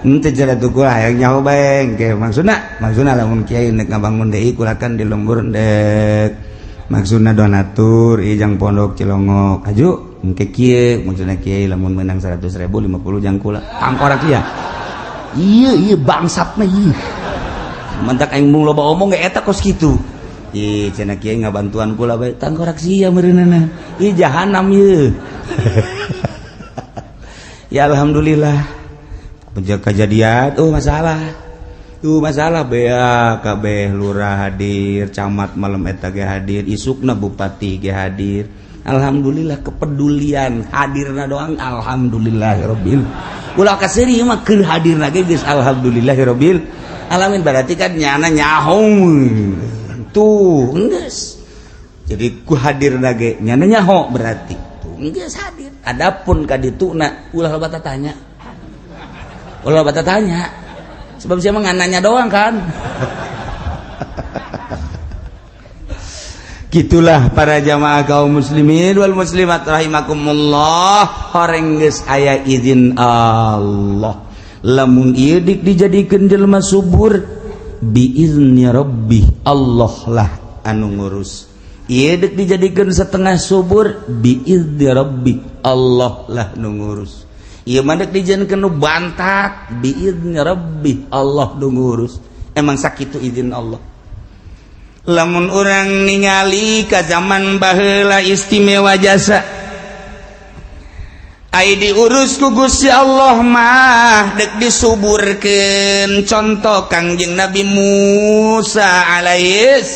henteu cenah tuh kula hayang nyaho bae engke maksudna lamun kiai nek ngabangun deui kulakan di lembur dek maksudna donatur ijang pondok Cilongok aju engke kieu maksudna kiai lamun menang 100.000 50 jang kula tangkorak ieu ieu bangsatna ieu mentak aing mung loba omong ge eta kos kitu cenah kiai ngabantuan kula bae tangkorak sia meureunana ieu jahanam ieu ya alhamdulillah kejadian masalah bea kabeh lurah hadir camat malam eta ge hadir isukna bupati ge hadir alhamdulillah kepedulian hadirna doang alhamdulillahirabbil ulah kaseri mah keur hadirna ge geus alhamdulillahirabbil alamin berarti kan nyana nyaho tuh geus jadi ku hadirna ge nyana nyaho berarti tuh geus hadir adapun ka dituna ulah loba tanya sebab siapa ngananya doang kan gitulah para jamaah kaum muslimin wal muslimat rahimakumullah horeng geus aya izin Allah lamun ieu dik dijadikeun jelema subur biizni rabbi Allah lah anu ngurus ieu dik dijadikeun setengah subur biizni rabbi Allah lah nu ngurus ieu mah dik dijieunkeun nu bantat biizni rabbi Allah nu ngurus emang sakitu izin Allah lamun orang ningali ka zaman baheula istimewa jasa ai diurus ku Gusti Allah mah dek disuburkeun contoh Kangjeng Nabi Musa alaihis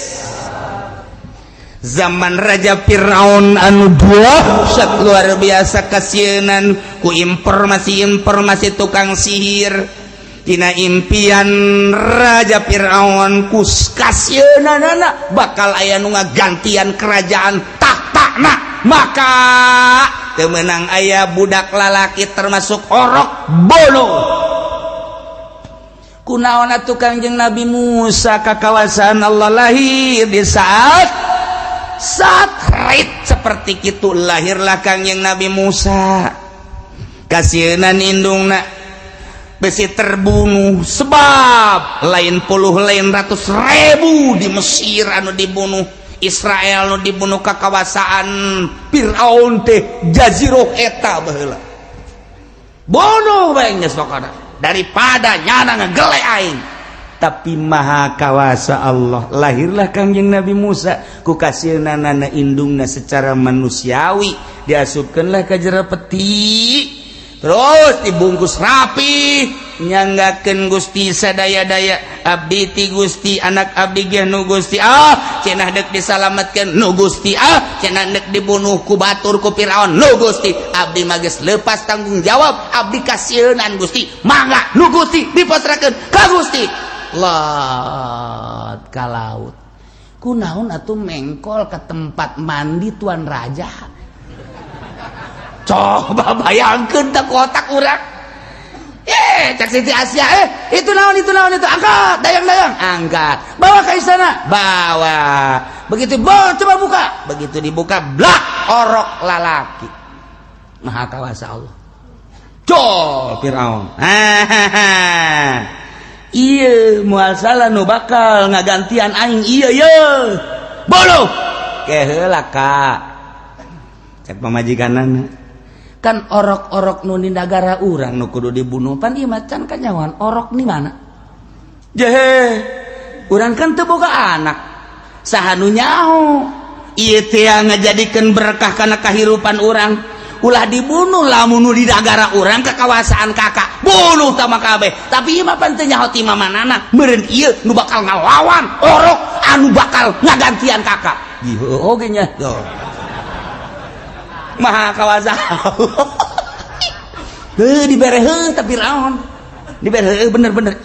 zaman Raja Firaun anu dahsyat luar biasa kasienan ku informasi tukang sihir tina impian Raja Firaun ku kasieunana bakal aya nu ngagantian kerajaan tahta maka temenang aya budak lalaki termasuk orok bolo kunaon atuh Kangjeng Nabi Musa ka kawasan Allah lahir di saat rit seperti itu lahirlah Kangjeng Nabi Musa kasienan indungna besi terbunuh sebab lain puluh lain ratus ribu di Mesir anu dibunuh Israel anu dibunuh ka kawasaan Firaun teh Jazirah eta baheula bunuh bae geus pokona daripada nyana ngegele aing tapi maha kawasa Allah lahirlah Kangjeng Nabi Musa ku kasieunana indungna secara manusiawi diasupkeunlah ka jero peti terus dibungkus rapi nyanggakeun Gusti sadaya-daya abdi ti Gusti anak abdi ge nu Gusti cenah deuk disalametkeun nu Gusti cenah deuk dibunuh ku batur ku Firaun nu Gusti abdi mah geus leupas tanggung jawab abdi kasieunaan Gusti mangga nu Gusti dipasrahkeun ka Gusti lot ka laut kunaon atuh mengkol ke tempat mandi tuan raja coba bayangkeun tak kotak urang cek Siti Asia itu naon itu angkat dayang angkat bawa ke istana bawa begitu coba buka begitu dibuka blak orok lalaki maha kawasa Allah col Firaun iya moal salah nu bakal ngagantian aing iya bolo keheula ka cek pamajikanana kan orok-orok nu di negara urang nu kudu dibunuh pan ieu macan kanyawan orok ni mana jehe urang kan teu boga anak saha nu nyaho ieu teh ngajadikeun berkah kana kahirupan urang ulah dibunuh lamun nu di negara urang ka kawasaan kakak bunuh tama kabeh tapi ieu mah pan teu nyaho ti mamanana meureun ieu nu bakal ngalawan orok anu bakal ngagantian kakak ieu oge nya maha kawasa dibereheun tapi Firaun dibereheun bener-bener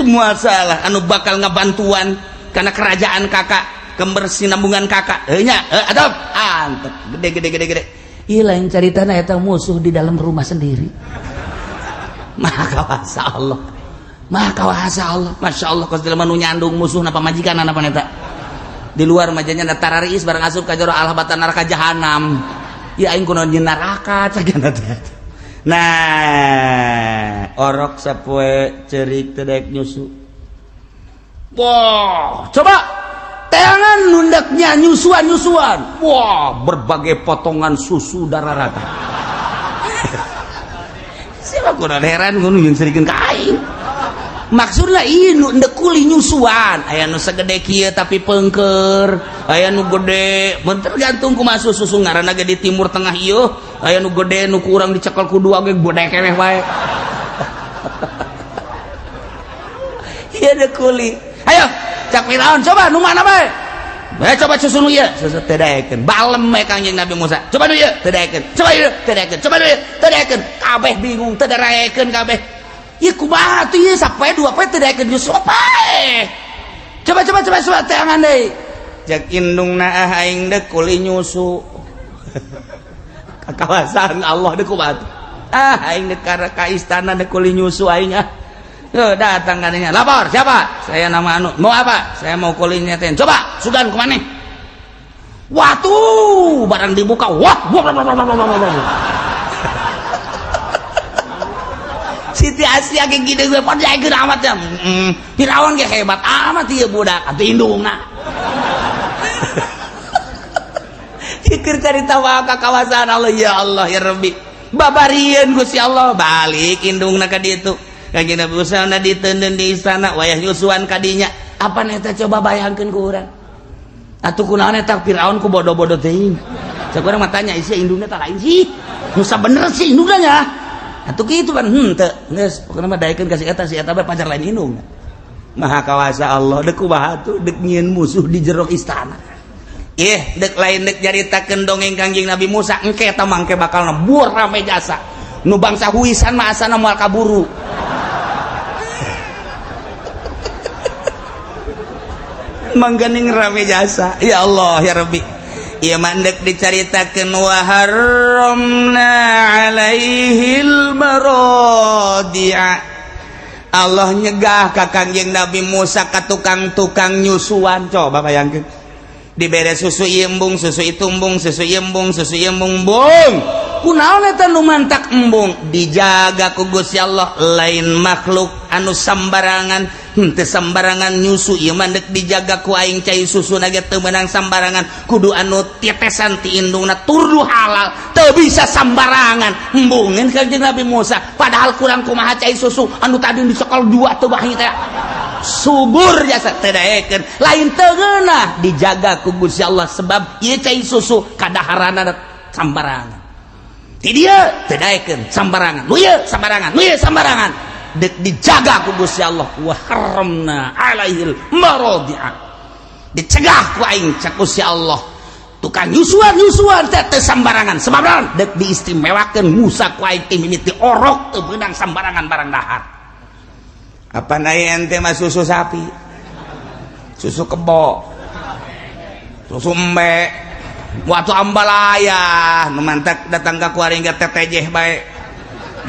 moal salah anu bakal ngabantuan karena kerajaan kakak kebersinambungan kakak nya atau antep gede ieu lain caritana eta musuh di dalam rumah sendiri maha kawasa Allah Masya Allah kos dilema nu nyandung musuh napa majikan napa eta di luar majanya da tarariis barang asup ka jero alhabatan neraka jahanam ya aing kunaon nyeun neraka cagana teh nah orok sapoe ceurik teu daek nyusu wah coba tangan nundaknya nyusuan wah berbagai potongan susu darah-darah siapa kunaon heran ngono yang serikeun ka aing maksudna ieu nu ndekuli nyusuan aya nu sagede kieu tapi peungkeur aya nu gede mun tergantung kumaha susu ngaranna ge di timur tengah ieu aya nu gede nu ku urang dicekel ku dua ge gede keneh wae ieu ndekuli ayo cak Firaun coba nu mana bae coba susu nu ieu susu teu daekeun balem we Kangjeng Nabi Musa coba nu ieu teu daekeun coba ieu teu daekeun coba nu ieu teu daekeun kabeh bingung teu daekeun kabeh ya kumaha tuh ya sapoe dua poe teu daekeun nyusu pae coba tangan deui jak indungna aing deuk kuli nyusu kakawasaan Allah deuk kumaha aing deuk ka istana deuk kuli nyusu aing datang katanya lapor siapa saya nama anu mau apa saya mau kuli nyaten coba sugan kumaneh watuh barang dibuka wah Siti Asia kayak gini gue pada jaga amat ya. Firaun kayak hebat amat ya budak atau indungna. Ikir cari tahu ke kawasan Allah ya Allah ya Rabbi. Babarian Gusti Allah balik indungna ka ditu. Kanjeng Nabi Musa na diteuneun di istana wayah nyusuan kadinya. Apa neta coba bayangkeun ku urang. Atuh kunaon eta Firaun ku bodoh-bodoh teuing. Cek urang mah tanya isi indungna tak lain sih. nusa bener sih indungnya atuh kitu kan henteu geus pokona mah daekeun ka si eta bae pacar lain indung maha kawasa Allah dek kumaha atuh dek nyieun musuh di jero istana dek lain dek jaritakeun dongeng Kangjeng Nabi Musa engke eta mangke bakal nebur rame jasa nu bangsa huisan mah asana moal kaburu mangganing rame jasa ya Allah ya Rabbi ieu mandek dicaritakeun wa haramna alaihil maradi'a Allah nyegah ka Kangjeng Nabi Musa ka tukang-tukang nyusuan coba bayangkeun dibere susu embung susu itumbung susu embung bung kunaon eta nu mantak embung dijaga ku Gusti Allah lain makhluk anu sambarangan henteu sambarangan nyusu ieu mandek dijaga ku aing cai susuna ge teu meunang sambarangan kudu anu tetesan ti indungna turdu halal teu bisa sambarangan embungeun Kanjeng Nabi Musa padahal kurang kumaha cai susu anu tadi dicekal 2 teu bahi teh subur jasa teu daekeun lain teu geunah dijaga ku Gusti Allah sebab ieu cai susu kadaharanna sambarangan ti dia teu daekeun sambarangan nu ieu sambarangan dek dijaga ku Gusti Allah wa haramna alaihil maradi'a dicegah ku aing cak Gusti Allah tukang nyusuan teh sambarangan sebab dek diistimewakeun Musa ku aing teh mimiti orok teu beunang sambarangan barang dahar apa nae ente mah susu sapi susu kebo susu embe waktu ambalaya nu mantak datang ka kuaring ge tetejeh bae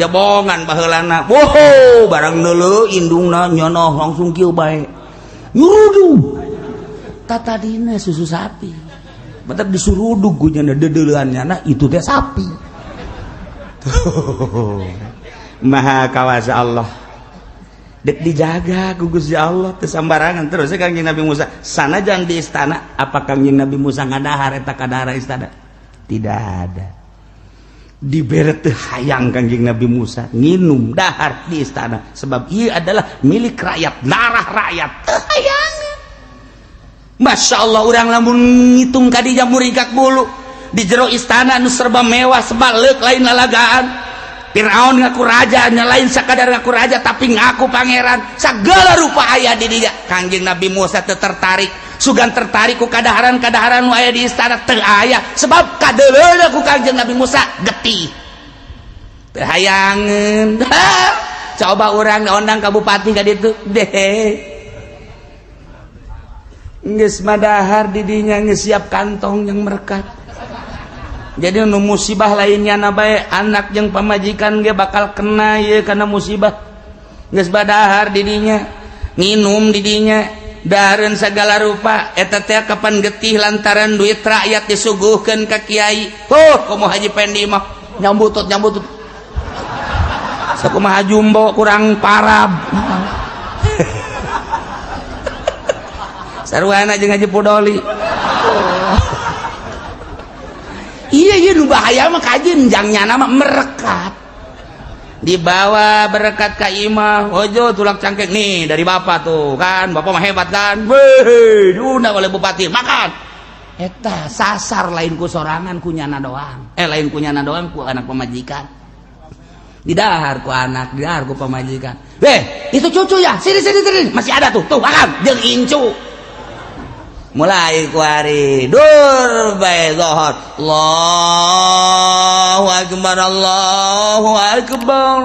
jabongan baheulana woho barang neuleu indungna nyonoh langsung kieu bae nyurudug tatadina susu sapi batak disurudug ku nya dedeuleuanna itu teh sapi maha kawasa Allah dek dijaga ku Gusti Allah teu sambarangan terus Kangjeng Nabi Musa sanajan di istana apa Kangjeng Nabi Musa ngadahar eta kadahar istana tidak ada dibere teu hayang Kangjeng Nabi Musa nginum dahar di istana sebab ieu adalah milik rakyat darah rakyat teu hayang Masya Allah urang lamun ngitung kadija muringkak bulu di jero istana nu serba mewah sebaleuk lain lalagaan Firaun ngaku raja nyalain sakadar ngaku raja tapi ngaku pangeran segala rupa aya di dinya Kangjeng Nabi Musa teu tertarik sugan tertarik ku kadaharan-kadaharan nu aya di istana teu aya sebab kadeuleuna ku Kangjeng Nabi Musa getih teu hayangeun coba urang diondang ka bupati ka ditu deh geus madahar di dinya geus siap kantong yang merekat jadi nu musibah lainnya na bae anak jeung pamajikan ge bakal kena ye kana musibah geus badahar di dinya nginum di dinya dahareun sagala rupa eta teh kapan getih lantaran duit rakyat disuguhkeun ka kiai komo Haji Pendi mah nyambutut sakumaha jumbo kurang parab sarwana jeung Haji Pudoli iya nu bahaya mah kaji enjangnya nama merekat dibawa berkat ka imah ojo tulak cangkeng nih dari bapak tuh kan bapak mah hebat kan weh diundang oleh bupati makan eta sasar lain ku sorangan ku nyana doang lain ku nyana doang ku anak pemajikan didahar ku anak didahar ku pemajikan itu cucu ya sini masih ada tuh makan jeung incu mulai kuari dur bae zohor Allahu akbar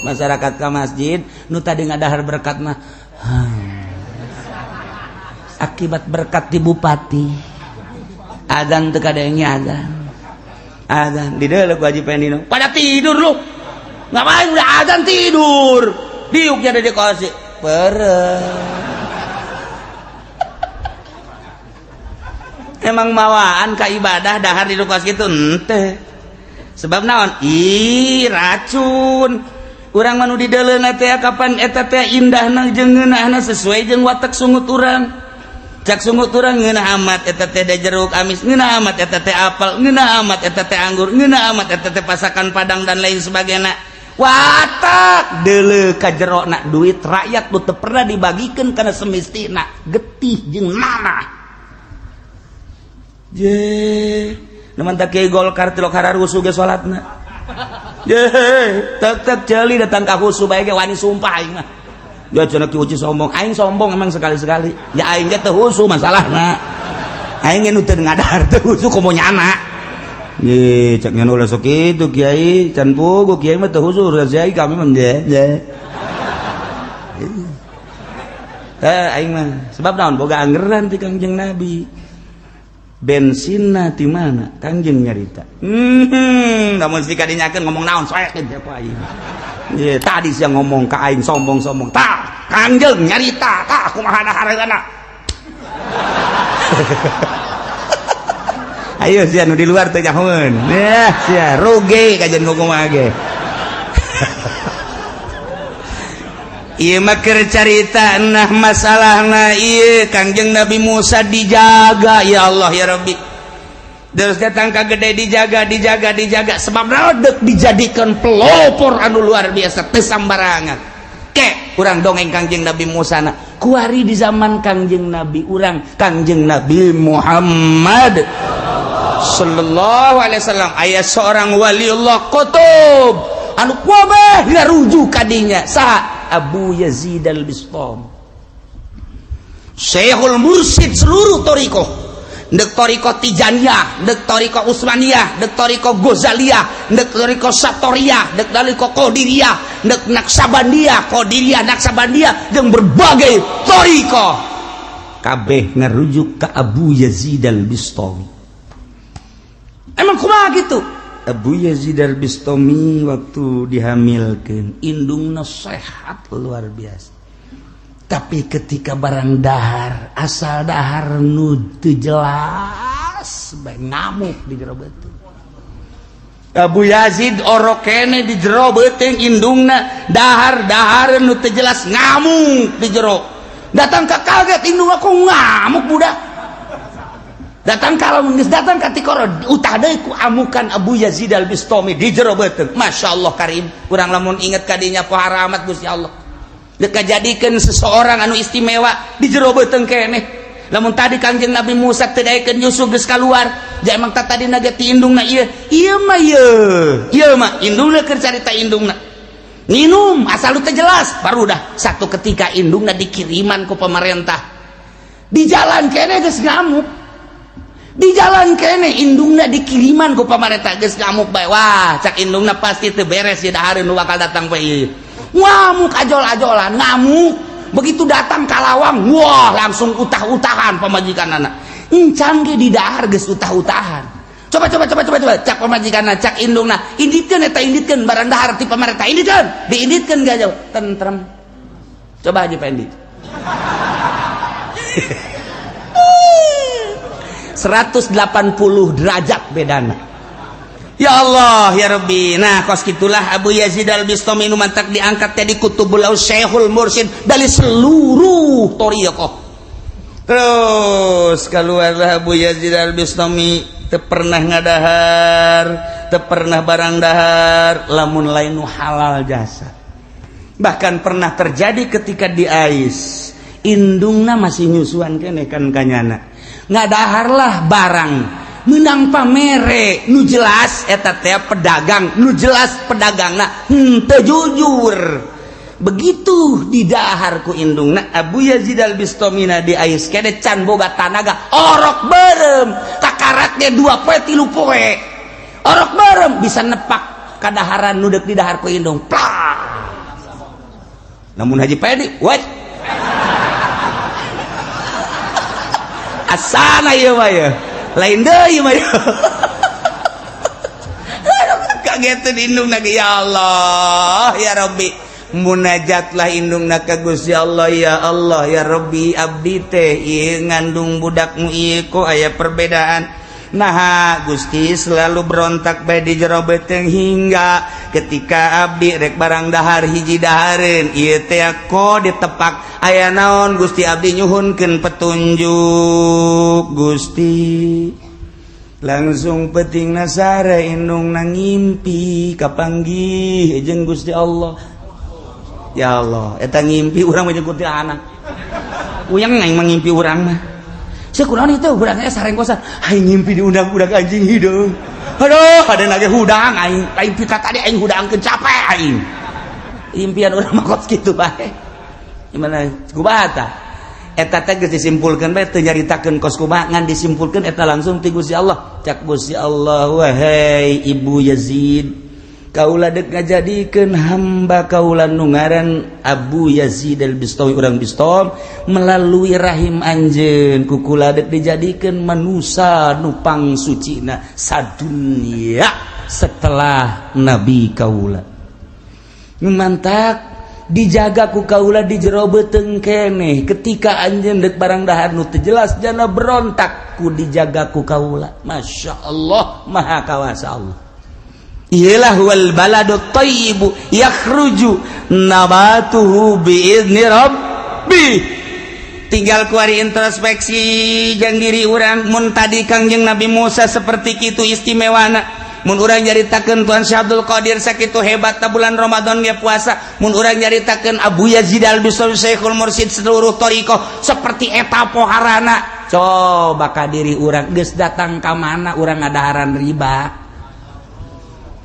masyarakat ka masjid nu tadi ngadahar berkat mah akibat berkat di bupati adzan teu kadenge adzan di deuleu ku Haji Pendi pada tidur lu ngapain udah adzan tidur diuk jadi di kursi peureum emang mawaan ka ibadah dahar di lukas gitu ente sebab naon racun urang manu di deuleuna teh kapan eta teh indahna jeung ngeunahna sesuai jeung watak sungut urang cak sungut urang ngeunah amat eta teh da jeruk amis ngeunah amat eta teh apel ngeunah amat eta teh anggur ngeunah amat eta teh pasakan padang dan lain sebagainya watak deuleu ka jerona duit rakyat nu teu pernah dibagikeun kana semestina getih jeung nanah Namun tak kiai Golkar tilok harar husu ge salatna. Tetep ceuli datang ka husu bae ge wani sumpah aing mah. Ya cenah ki uci sombong, aing sombong emang sekali-sekali. Ya aing ge teu husu masalahna. Aing ge nu teu ngadahar teu husu komo nyana. Ye cek nya ulah sok kitu kiai, can pugu kiai mah teu husu kiai kami mah ye. Aing mah sebab naon boga anggeran ti Kangjeng Nabi. Bensinna di mana Kangjeng nyarita namun si kadinyakeun ngomong naon soek teh apa aing ye tadi siang ngomong ka aing sombong-sombong tah Kangjeng nyarita tah kumaha dahareunana ayo sia nu di luar teh nyahoeun sia rugi kajen kumaha ge ieu mah keur carita nah masalahna ieu Kangjeng Nabi Musa dijaga ya Allah ya Rabbi terus datang ka gede dijaga sebab naon deuk dijadikeun pelopor anu luar biasa teu sambarangan ke urang dongeng Kangjeng Nabi Musa na kuari di zaman Kangjeng Nabi urang Kangjeng Nabi Muhammad sallallahu alaihi wasallam aya seorang waliullah kutub anu kuabeh ngarujuk kadinya saha Abu Yazid al-Bistami Syekhul Mursyid seluruh torikoh dek torikoh Tijaniyah dek torikoh Utsmaniyah dek torikoh Ghazaliyah dek torikoh Satoriyah dek torikoh Qadiriyah dek Naksabandiyah Qadiriyah Naksabandiyah jeung berbagai torikoh kabeh ngarujuk ke Abu Yazid al-Bistami emang kumaha gitu Abu Yazid al-Bistami waktu dihamilkan indungna sehat luar biasa tapi ketika barang dahar asal dahar nu teu jelas bae ngamuk di jero beuteung Abu Yazid orok kene di jero beuteung indungna dahar nu teu jelas ngamuk di jero datang ka kaget indungna kok ngamuk budak datang kalau geus datang ka tikoro utah deui ku amukan Abu Yazid al-Bistami di jero beuteung masyaallah karim urang lamun inget kadinya pohara amat Gusti Allah deuk kajadikeun seseorang anu istimewa di jero beuteung keneh lamun tadi Kangjeng Nabi Musa teu daekeun Yusuf geus kaluar ja emang tadina ge ti indungna ieu mah indungna keur carita indungna minum asal teu jelas baru dah satu ketika indungna dikiriman ku pemerintah di jalan keneh geus ngamuk di jalan kene indungna dikiriman ku pamarentah geus ngamuk bae wah cak indungna pasti teu beres ya dahareun nu bakal datang bae ieu ngamuk ajol-ajolan ngamuk begitu datang kalawang wah langsung utah-utahan pamajikanana encan ge di dahar geus utah-utahan coba cak pamajikanana cak indungna inditkeun eta inditkeun barang dahar ti pamarentah inditkeun diinditkeun gak jauh tentrem coba aja pendit 180 derajat bedana ya Allah ya Rabbi nah kos gitulah Abu Yazid al-Bistami nu mantak diangkat jadi kutubul Syekhul Mursyid dari seluruh thariqah terus keluarlah Abu Yazid al-Bistami teu pernah ngadahar teu pernah barang dahar lamun lain nu halal jasa bahkan pernah terjadi ketika di Ais indungna masih nyusuan kene kan kanyana ngadaharlah barang menang pamere nu jelas eta teh pedagang nu jelas pedagangna teu jujur begitu didahar ku indungna Abu Yazid al-Bistami di Ais kene can boga tanaga orok berem takaratnya 2 poe 3 poe orok berem bisa nepak kadaharan nu deuk didahar ku indung plah namun Haji Pedi what asana ieu mah ya lain deui mah kageteun indungna ya Allah ya Rabbi munajatlah indungna ka Gusti Allah ya Rabbi abdi teh ieu ngandung budakmu ieu kok aya perbedaan nah Gusti selalu berontak bae di jero beuteung hingga ketika abdi rek barang dahar hiji dahareun ieu teh kok ditepak aya naon Gusti abdi nyuhunkeun petunjuk Gusti langsung petingna sare indungna ngimpi kapanggih jeung Gusti Allah ya Allah eta ngimpi urang mah jeung kuntilanak uyang aing mah ngimpi urang mah Sekunaon itu hudangnya sarengkosan. Aing ngimpi diundang budak anjing hidung. Aduh, ada lagi hudang aing. Lain pita tadi aing hudangkeun capek aing. Impian urang mah kos kitu bae. Gimana kubata? Eta teh geus disimpulkeun bae teu nyaritakeun kos kumaha ngan disimpulkeun eta langsung ti Gusti Allah. Cak Gusti Allah, wahai Ibu Yazid, kaula dek ngajadikeun hamba kaula nu ngaran Abu Yazid al-Bistami urang Bistom melalui rahim anjeun ku kula dek dijadikeun manusia nu pangsucina sadunya setelah nabi kaula. Mantak dijaga ku kaula di jero beuteung keneh ketika anjeun dek barang dahar nu teu jelas jana berontak ku dijaga ku kaula. Masya Allah, maha kawasa Allah. Ialah wal baladu thayyibu yakhruju nabatuhu biizni rabbi. Tinggal kuari introspeksi jeung diri urang mun tadi Kangjeng Nabi Musa seperti kitu istimewana. Mun urang nyaritakeun Tuan Syekh Abdul Qadir sakitu hebatna bulan Ramadan ge puasa, mun urang nyaritakeun Abu Yazid al-Bistami Syekhul Mursyid seluruh thariqah seperti eta poharana. Coba ka diri urang geus datang ka mana urang ngadaharan riba.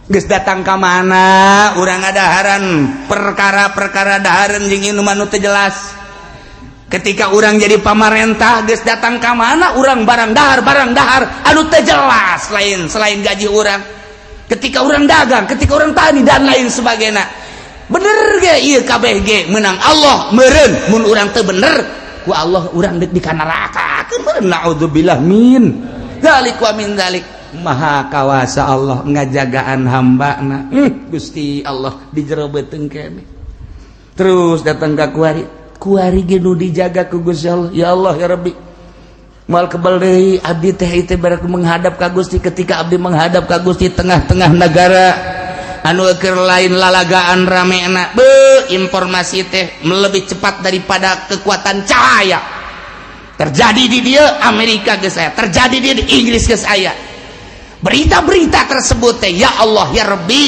Geus datang ka mana urang ngadaharan perkara-perkara dahareun jeung inuman nu teu jelas. Ketika urang jadi pamarentah geus datang ka mana urang barang dahar anu teu jelas selain gaji urang. Ketika urang dagang, ketika urang tani dan lain sebagainya. Bener ge ieu kabeh ge meunang Allah meureun. Mun urang teu bener ku Allah urang deuk dikanarakakeun meureun naudzubillah min dzalik wa min dzalik. Maha kawasa Allah ngajagaan hambana. Gusti Allah di jero beuteung keneh. Terus datang ka kuari ge nu dijaga ku Gusti Allah. Ya Allah ya Rabbi, moal kebal deui abdi teh ieu baru menghadap ka Gusti. Ketika abdi menghadap ka Gusti tengah-tengah negara anu keur lain lalagaan ramena, informasi teh lebih cepat daripada kekuatan cahaya. Terjadi di dia Amerika geus aya, terjadi di Inggris geus aya. Berita-berita tersebut teh ya Allah ya Rabbi,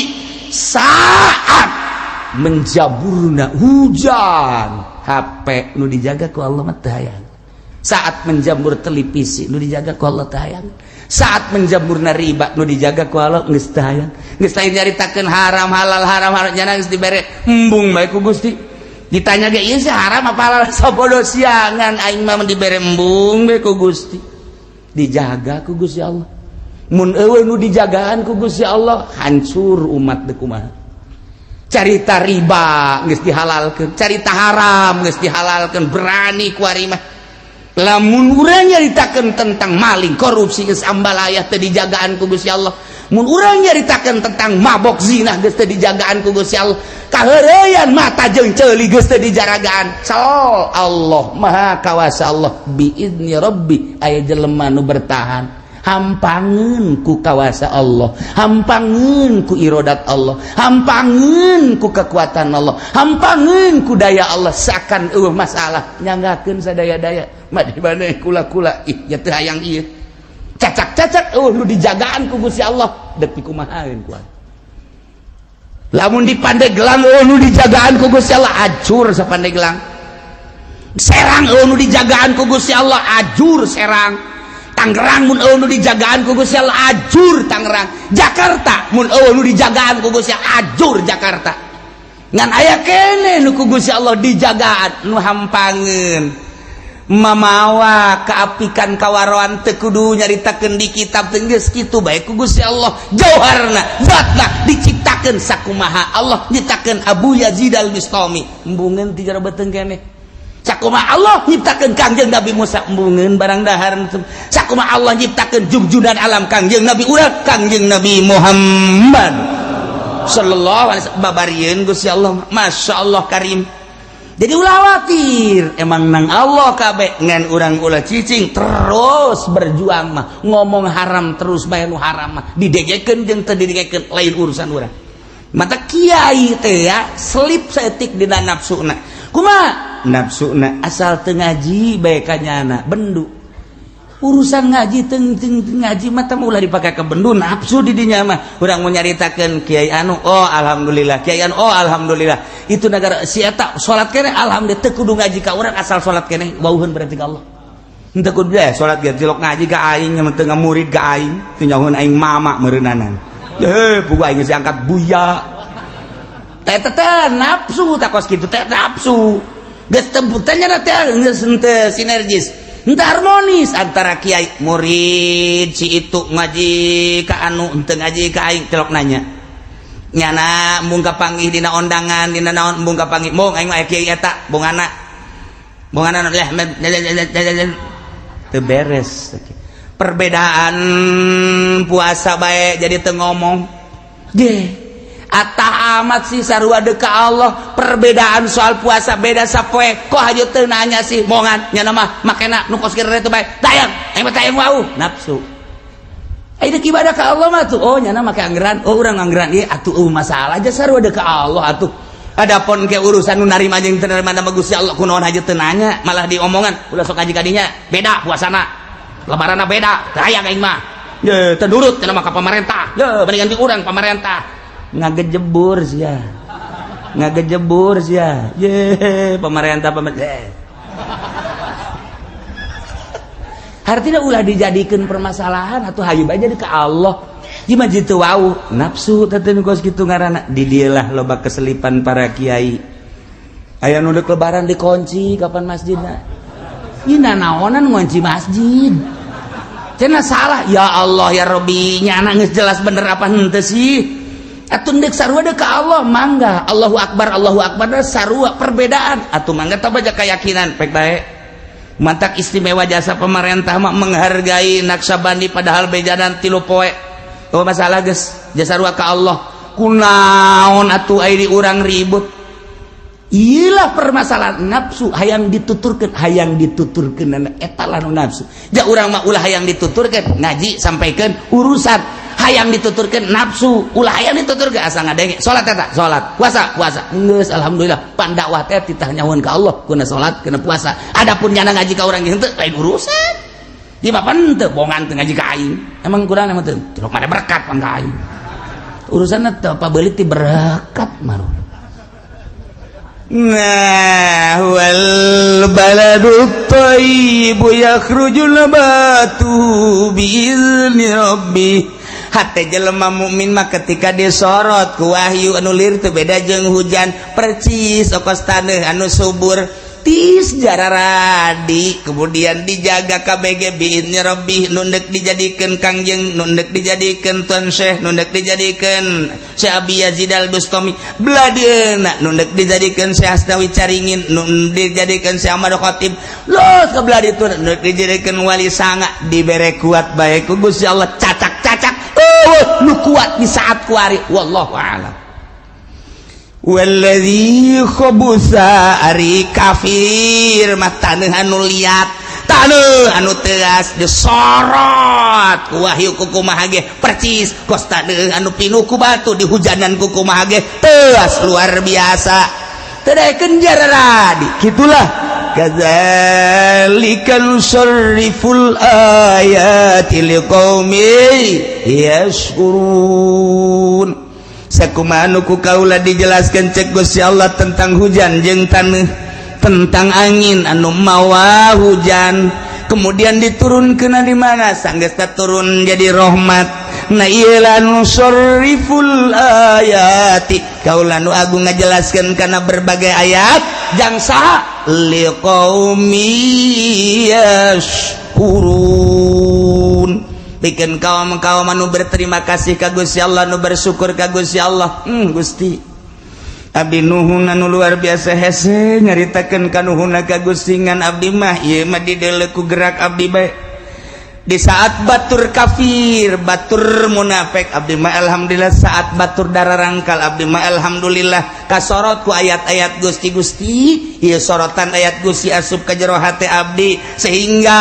saat menjaburna hujan HP nu dijaga ku Allah mah teu hayang. Saat menjamur televisi nu dijaga ku Allah teu hayang. Saat menjamurna riba nu dijaga ku Allah geus teu hayang. Geus lain nyaritakeun haram halal nya geus dibere embung bae ku Gusti. Ditanya ge ieu sih haram apa halal sabodo siangan aing mah dibere embung bae ku Gusti. Dijaga ku Gusti Allah. Mun eueuh nu dijagaan ku Gusti Allah hancur umat deuk kumaha. Carita riba geus dihalalkeun, carita haram geus dihalalkeun, berani kuari mah. Lamun urang nyaritakeun tentang maling, korupsi geus ambalaya teu dijagaan ku Gusti Allah. Mun urang nyaritakeun tentang mabok zina geus teu dijagaan ku Gusti Allah. Kaheureyan mata jeung ceuli geus teu dijagaan. So Allah Maha Kawasa Allah biizni Rabbi aya jelema nu bertahan. Hampangeun ku kawasa Allah, hampangeun ku irodat Allah, hampangeun ku kekuatan Allah, hampangeun ku daya Allah. Sakan eueuh masalah nyanggakeun sadaya-daya mah di mana kula-kula ih nya teu hayang ieu cacak-cacak eueuh nu dijagaan ku Gusti Allah deuk kumahaeun ku. Lamun di Pandeglang eueuh nu dijagaan ku Gusti Allah ajur sa Pandeglang. Serang eueuh nu dijagaan ku Gusti Allah ajur Serang. Tangerang mun eueuh nu dijagaan ku Gusti Allah ajur Tangerang. Jakarta mun eueuh nu dijagaan ku Gusti Allah ajur Jakarta. Ngan aya keneh nu ku Gusti Allah dijagaan nu hampangeun mamawa kaapikan kawaroan teu kudu nyaritakeun di kitab teh geus kitu bae ku Gusti Allah. Jauharna zatna diciptakeun sakumaha Allah nyiptakeun Abu Yazid al-Bistami embungeun ti jero beuteung keneh. Sakumaha Allah nyiptakeun Kangjeng Nabi Musa embungeun barang dahar. Sakumaha Allah nyiptakeun junjunan alam Kangjeng Nabi urang Kangjeng Nabi Muhammad sallallahu alaihi wasallam babarieun Gusti Allah. Masya Allah karim. Jadi ulah khawatir emang nang Allah kabeh ngan urang ulah cicing terus berjuang mah ngomong haram terus bae nu haram mah didegekeun jeung teu didegekeun lain urusan urang. Mata kiai teh ya selip saeutik dina nafsuna. Kumaha? Nafsuna asal teu ngaji bae kanyana bendu. Urusan ngaji teu ngaji mah teh ulah dipake ke bendu nafsu di dinya mah. Urang mau nyaritakeun kiai anu oh alhamdulillah, kiai anu oh alhamdulillah. Itu negara si eta salat keneh alhamdulillah teu kudu ngaji ka urang asal salat keneh wauheun berarti ka Allah. henteu kudu salat ge cilok ngaji ka aing nya teu murid ka aing teu nyahoeun aing mama meureunanan pugu aing geus angkat buya teh nafsu takos kitu teh nafsu geus tembutanya teh geus henteu sinergis henteu harmonis antara kiai murid si itu ngaji ka anu henteu ngaji ka aing cilok nanya nyana embung kapanggih dina ondangan dina naon embung kapanggih mung aing mah kiai eta bongana teu beres perbedaan puasa bae jadi teu ngomong ge atah amat sih sarua deuk ka Allah perbedaan soal puasa beda sapoe kok haju teu nanya sih mongan nya mah makena nu kos kira teh bae tayang aing mah tayang wau nafsu ai deuk ibadah ka Allah mah tuh oh nya make anggeran oh urang anggeran ieu atuh masalah aja sarua deuk ka Allah atuh adapun ke urusan nu narima jeung teu narima nama Gusti Allah kunaon haju teu nanya malah diomongan ulah sok ngaji kadinya beda puasana lebaranna beda tayang aing mah ye teu nurut cenah mah ka pamarentah ye bandingan jeung urang pamarentah ngagejebur sia ye pamarentah hartina ulah dijadikeun permasalahan atuh hayu bae jadi ka Allah ieu mah jitu wau nafsu teh kos kitu ngaranna di dieu lah loba keselipan para kiai aya nu deuk lebaran dikunci kapan masjidna ieu naonan ngunci masjid cenah salah ya Allah ya Rabbi nyana geus jelas bener apa henteu sih atuh deuk sarua deuk ka Allah mangga Allahu akbar sarua perbedaan atuh mangga tah baja keyakinan pek bae mantak istimewa jasa pemerintah mah menghargai Naksabandi padahal bejanan 3 poe oh masalah geus jasa sarua ka Allah kunaon atuh aya di urang ribut iyalah permasalahan nafsu hayang dituturkeun eta lah nu nafsu ja urang mah ulah hayang dituturkeun ngaji sampaikeun urusan hayang dituturkeun nafsu ulah hayang dituturkeun asa ngadenge salat eta salat puasa geus alhamdulillah pandakwah teh titah nyahoeun ka Allah kuna salat kuna puasa adapun nyana ngaji ka urang henteu lain urusan di papan teu bongan teu ngaji ka aing emang kurang emang teu cilok mah berkat pan ka aing urusanna teu pabeulik ti berkat mah nah wal baladut thayyibu yakhrujul nabatu biizni rabbi hate jelema mukmin mah ketika disorot ku wahyu anu lir teu beda jeung hujan percis okos taneuh anu subur tis jararadi kemudian dijaga KBG biizni rabbi nu deuk dijadikeun kangjeng nu deuk dijadikeun tuan syekh nu deuk dijadikeun Syekh Abi Yazid Al-Bustami bladeuna nu deuk dijadikeun Syekh Asnawi Caringin nu dijadikeun Syekh Ahmad Khatib los ka bladitun nu deuk dijadikeun wali sanga dibere kuat bae ku Gusti Allah cacak nu kuat di saat kuari wallahu a'lam walladzi khabusa ari kafir mah taneuh anu liat taneuh anu teas disorot ku wahyu ku kumaha ge percis kos taneuh anu pinuh ku batu dihujanan ku kumaha ge teas luar biasa teu daekeun jararadi kitulah kadzalika nusarriful ayati liqaumin yashkurun sakumaha anu ku kaula dijelaskeun cek Gusti Allah tentang hujan jeung taneuh tentang angin anu mawa hujan kemudian diturunkeun di mana sanggeus turun jadi rahmat na ieu nusarriful ayati kaula nu agung ngajelaskeun kana berbagai ayat jang saha liqaumi yashkurun bikin kaum anu berterima kasih ka Gusti Allah nu bersyukur ka Gusti Allah Gusti abdi nuhun anu luar biasa hese nyaritakeun ka nuhunna ka Gusti ngan abdi mah ieu mah dideuleu ku gerak abdi bae di saat batur kafir batur munafik abdi mah alhamdulillah saat batur dararangkal abdi mah alhamdulillah kasorot ku ayat-ayat Gusti ieu sorotan ayat Gusti asup ka jero hate abdi sehingga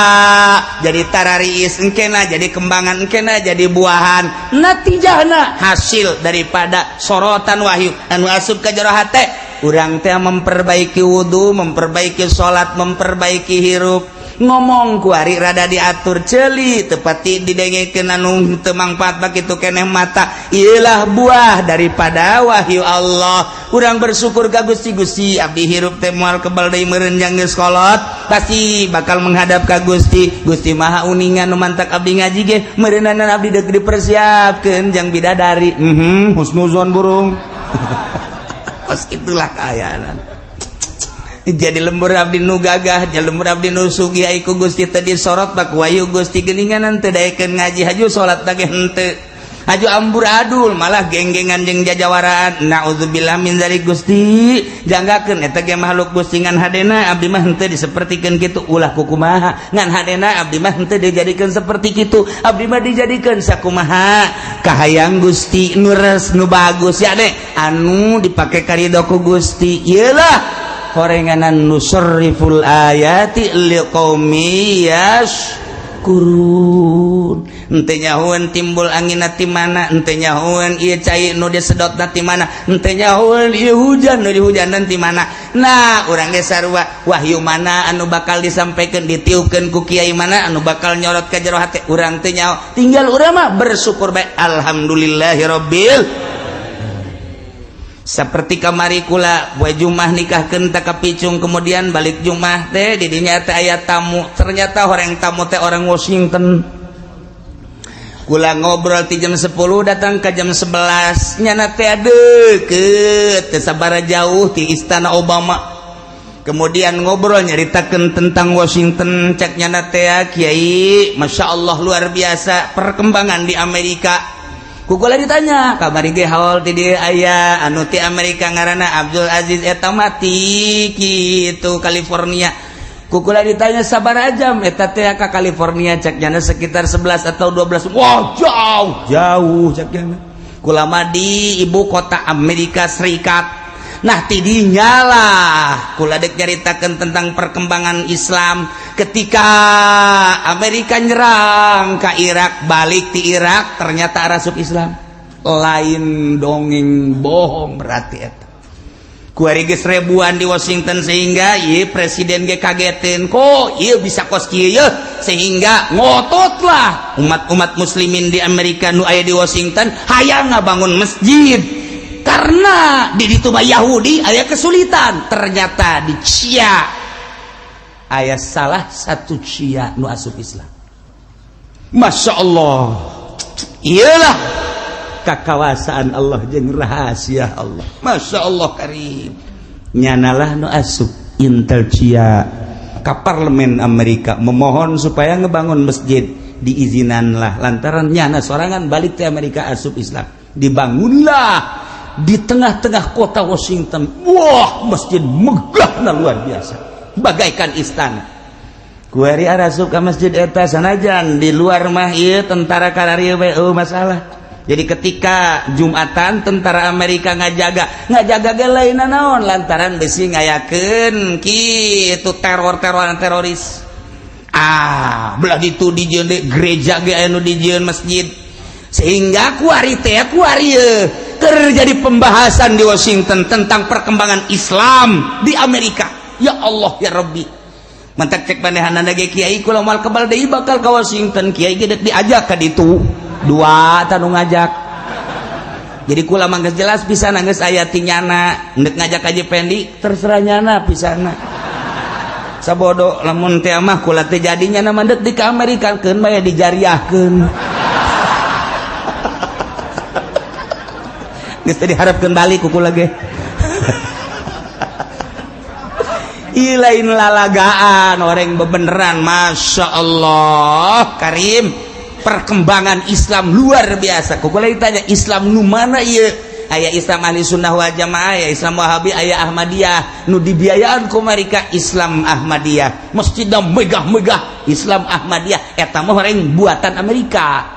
jadi tarariis engkena jadi kembangan engkena jadi buahan natijahna hasil daripada sorotan wahyu anu asup ka jero hate urang teh memperbaiki wudu memperbaiki salat memperbaiki hirup ngomong kuari rada diatur celi tepati didengekeun anu teu mangpaat bakitu keneh mata ialah buah daripada wahyu Allah. Urang bersyukur ka Gusti abdi hirup teh moal kebal deui meureun jang geus kolot pasti bakal menghadap ka Gusti Maha uningan nu mantak abdi ngaji ge meureunan abdi deuk dipersiapkeun jang bidadari husnuzon burung pas itulah kaayaan. Jadi lembur abdi nu gagah jadi lembur abdi nu sugih ai ku Gusti teh disorot bak wayu Gusti geuninganan teu daekeun ngaji haju salat teh henteu haju amburadul malah genggengan jeung jajawaraan. Naudzubillah min dzalik Gusti janggakeun eta ge makhluk Gusti ngan hadena abdi mah henteu disapertikeun kitu ulah kukumaha ngan hadena abdi mah henteu dijadikeun saperti kitu abdi mah dijadikeun sakumaha kahayang Gusti nu res nu bagus ya deh anu dipake karidho ku Gusti ieulah korenganan nusarriful ayati liqaumi yashkurun. Henteu nyahoeun timbul angina ti mana, henteu nyahoeun ieu cai nu disedotna ti mana, henteu nyahoeun ieu hujan nu dihujanan ti mana. Nah urang ge sarua wahyu mana anu bakal disampaikeun ditiupkeun ku kiai mana anu bakal nyorot ka jero hate urang teu nyaho, tinggal urang mah bersyukur bae alhamdulillahirabbil. Seperti kamari kula we Jumat nikahkeun ta kapicung kemudian balik Jumat teh di dinya teh aya tamu ternyata orang tamu teh orang Washington. Kula ngobrol ti jam 10 datang ke jam 11 nyana teh deukeut teu sabaraha jauh ti istana Obama. Kemudian ngobrol nyaritakeun tentang Washington cek nyana teh Kiai masyaallah luar biasa perkembangan di Amerika. Kukula ditanya kamari ge haul ti dieu aya anu ti Amerika ngaranna Abdul Aziz eta mati kitu California. Kukula ditanya sabaraha jam eta teh ka California cek jana sekitar 11 atau 12. Wah jauh cek jana. Kula mah di ibu kota Amerika Serikat. Nah tidinya lah kula dek nyaritakeun tentang perkembangan Islam ketika Amerika nyerang ke Irak balik di Irak ternyata arasuk Islam lain dongeng bohong berarti eta kuari geus ribuan di Washington sehingga ieu presiden ge kageteun kok ieu bisa kos kieu sehingga ngototlah umat-umat muslimin di Amerika nu aya di Washington hayang ngabangun masjid. Karena di ditu Yahudi aya kesulitan ternyata di Cia aya salah satu Cia nu asup Islam. Masya Allah iyalah kekawasaan Allah jeung rahasia Allah. Masya Allah karim nyanalah nu asup intel Cia ka parlemen Amerika memohon supaya ngebangun masjid diizinanlah lantaran nyana sorangan balik ke Amerika asup Islam dibangunlah di tengah-tengah kota Washington. Wah masjid megah na luar biasa bagaikan istana. Kuari arasuk ka masjid eta sanajan di luar mah ieu tentara kararieu we masalah. Jadi ketika Jumatan tentara Amerika ngajaga ge lain naon lantaran besi ngayakeun kitu teror-teroran teroris. Belah ditu dijieun gereja ge anu dijieun masjid sehingga kuari teh kuari terjadi pembahasan di Washington tentang perkembangan Islam di Amerika. Ya Allah ya Rabbi mantak cek panehanana ge kiai kula moal kebal deui bakal ka Washington kiai ge deuk diajak ka ditu dua tanu ngajak. Jadi kula mah geus jelas pisan geus aya ti nyana deuk ngajak aja pendi terserah nyana pisana sabodo lamun teh mah kula teh jadinya na mandek di ka Amerika keun bae dijariahkeun. Geus teh diharapkeun balik ku kula ge. Ilain lalagaan orang bebeneran. Masya Allah karim perkembangan Islam luar biasa. Kukula ditanya Islam nu mana ieu? Aya Islam ahli sunnah wal jamaah, aya Islam wahabi, aya Ahmadiyah. Nu dibiayaan ku mereka Islam Ahmadiyah. Masjidna megah-megah Islam Ahmadiyah eta mah orang buatan Amerika.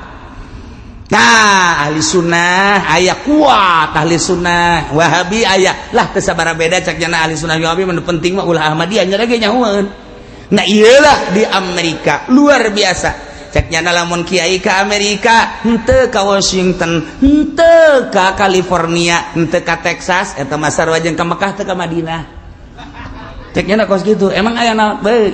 Nah ahli sunnah aya kuat ahli sunnah wahabi aya lah teu sabaraha beda cak jana ahli sunnah wahabi mah penting mah ulah Ahmadiyah nya ge nyahoeun. Nah iyalah di Amerika luar biasa cak jana lamun kiai ka Amerika henteu ka Washington henteu ka California henteu ka Texas eta mah sarua jeung ka Mekah teu ka Madinah. ceknya kos gitu emang aya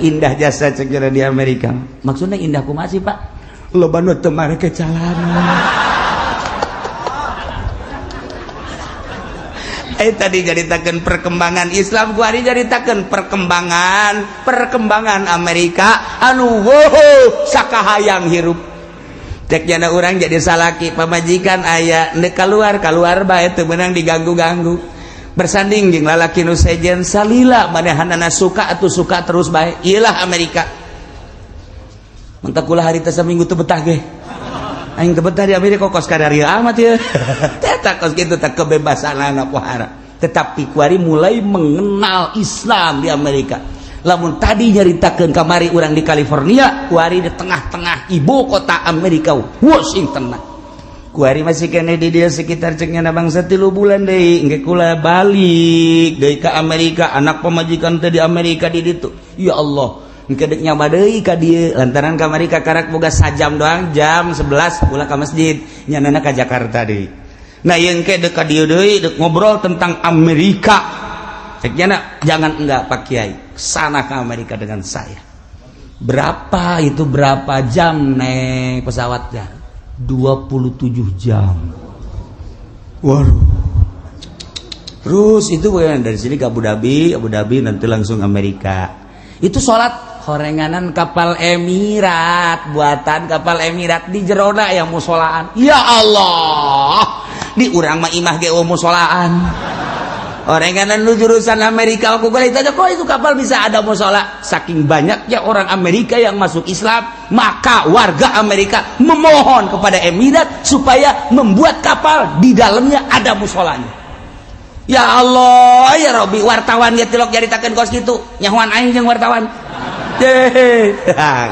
indah jasa ceknya di Amerika maksudnya indah kumaha sih Pak loba nu teu mare ke jalanan tadi jaritakeun perkembangan Islam ku ari jaritakeun perkembangan Amerika anu sakahayang hirup cek jana urang jadi salaki pamajikan aya neuk keluar bae teu meunang diganggu-ganggu bersanding jeung lalaki nu sejen salila manehanana suka atuh suka terus bae iyalah Amerika mentak ulah hari teh saminggu teu betah ge aing teu betah di Amerika kos kadari amat ya eta kos kitu teh kebebasanana pohara tetapi kuari mulai mengenal Islam di Amerika lamun tadi nyaritakeun kamari urang di California kuari di tengah-tengah ibu kota Amerika Washington kuari masih kene di dia sekitar ceknya bangsa 3 bulan deui engke kula balik deui ka Amerika anak pamajikan teh di Amerika di ditu ya Allah engke deuk nyama deui ka dieu lantaran kamari ka karak boga sajam doang jam 11 ulah ka masjid nyanana ka Jakarta deui nah yang ke dekat dia deui dek ngobrol tentang Amerika ceknya jangan enggak Pak Kiai sana ke Amerika dengan saya berapa jam naik pesawatnya 27 jam waduh terus itu dari sini ke Abu Dhabi nanti langsung Amerika itu sholat horenganan kapal Emirat buatan kapal Emirat di jerona yang musolaan ya Allah di urang mah imah ge musolaan horenganan nu jurusan Amerika aku kali tanya kok itu kapal bisa ada musola saking banyaknya orang Amerika yang masuk Islam maka warga Amerika memohon kepada Emirat supaya membuat kapal di dalamnya ada musolanya ya Allah ya Robi wartawan ge tilok jaritakeun kos kitu nyahuan aing jeung wartawan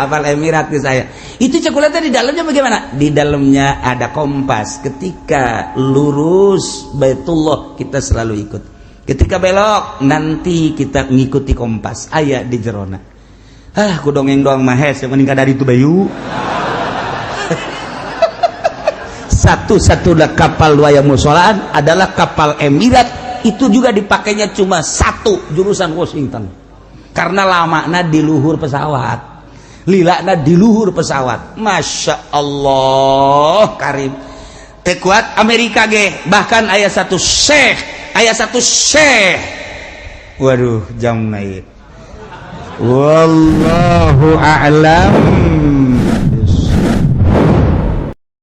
kapal Emirat ke saya itu cekulata di dalamnya bagaimana di dalamnya ada kompas ketika lurus Baitullah kita selalu ikut ketika belok nanti kita ngikuti kompas aya di jerona ku dongeng doang mahes yang meninggal dari itu bayu satu-satunya kapal wayang musolaan adalah kapal Emirat itu juga dipakainya cuma satu jurusan Washington karena lamana di luhur pesawat lilana di luhur pesawat Masya Allah karim tekuat Amerika ge bahkan ayat satu syekh waduh jam naik wallahu a'lam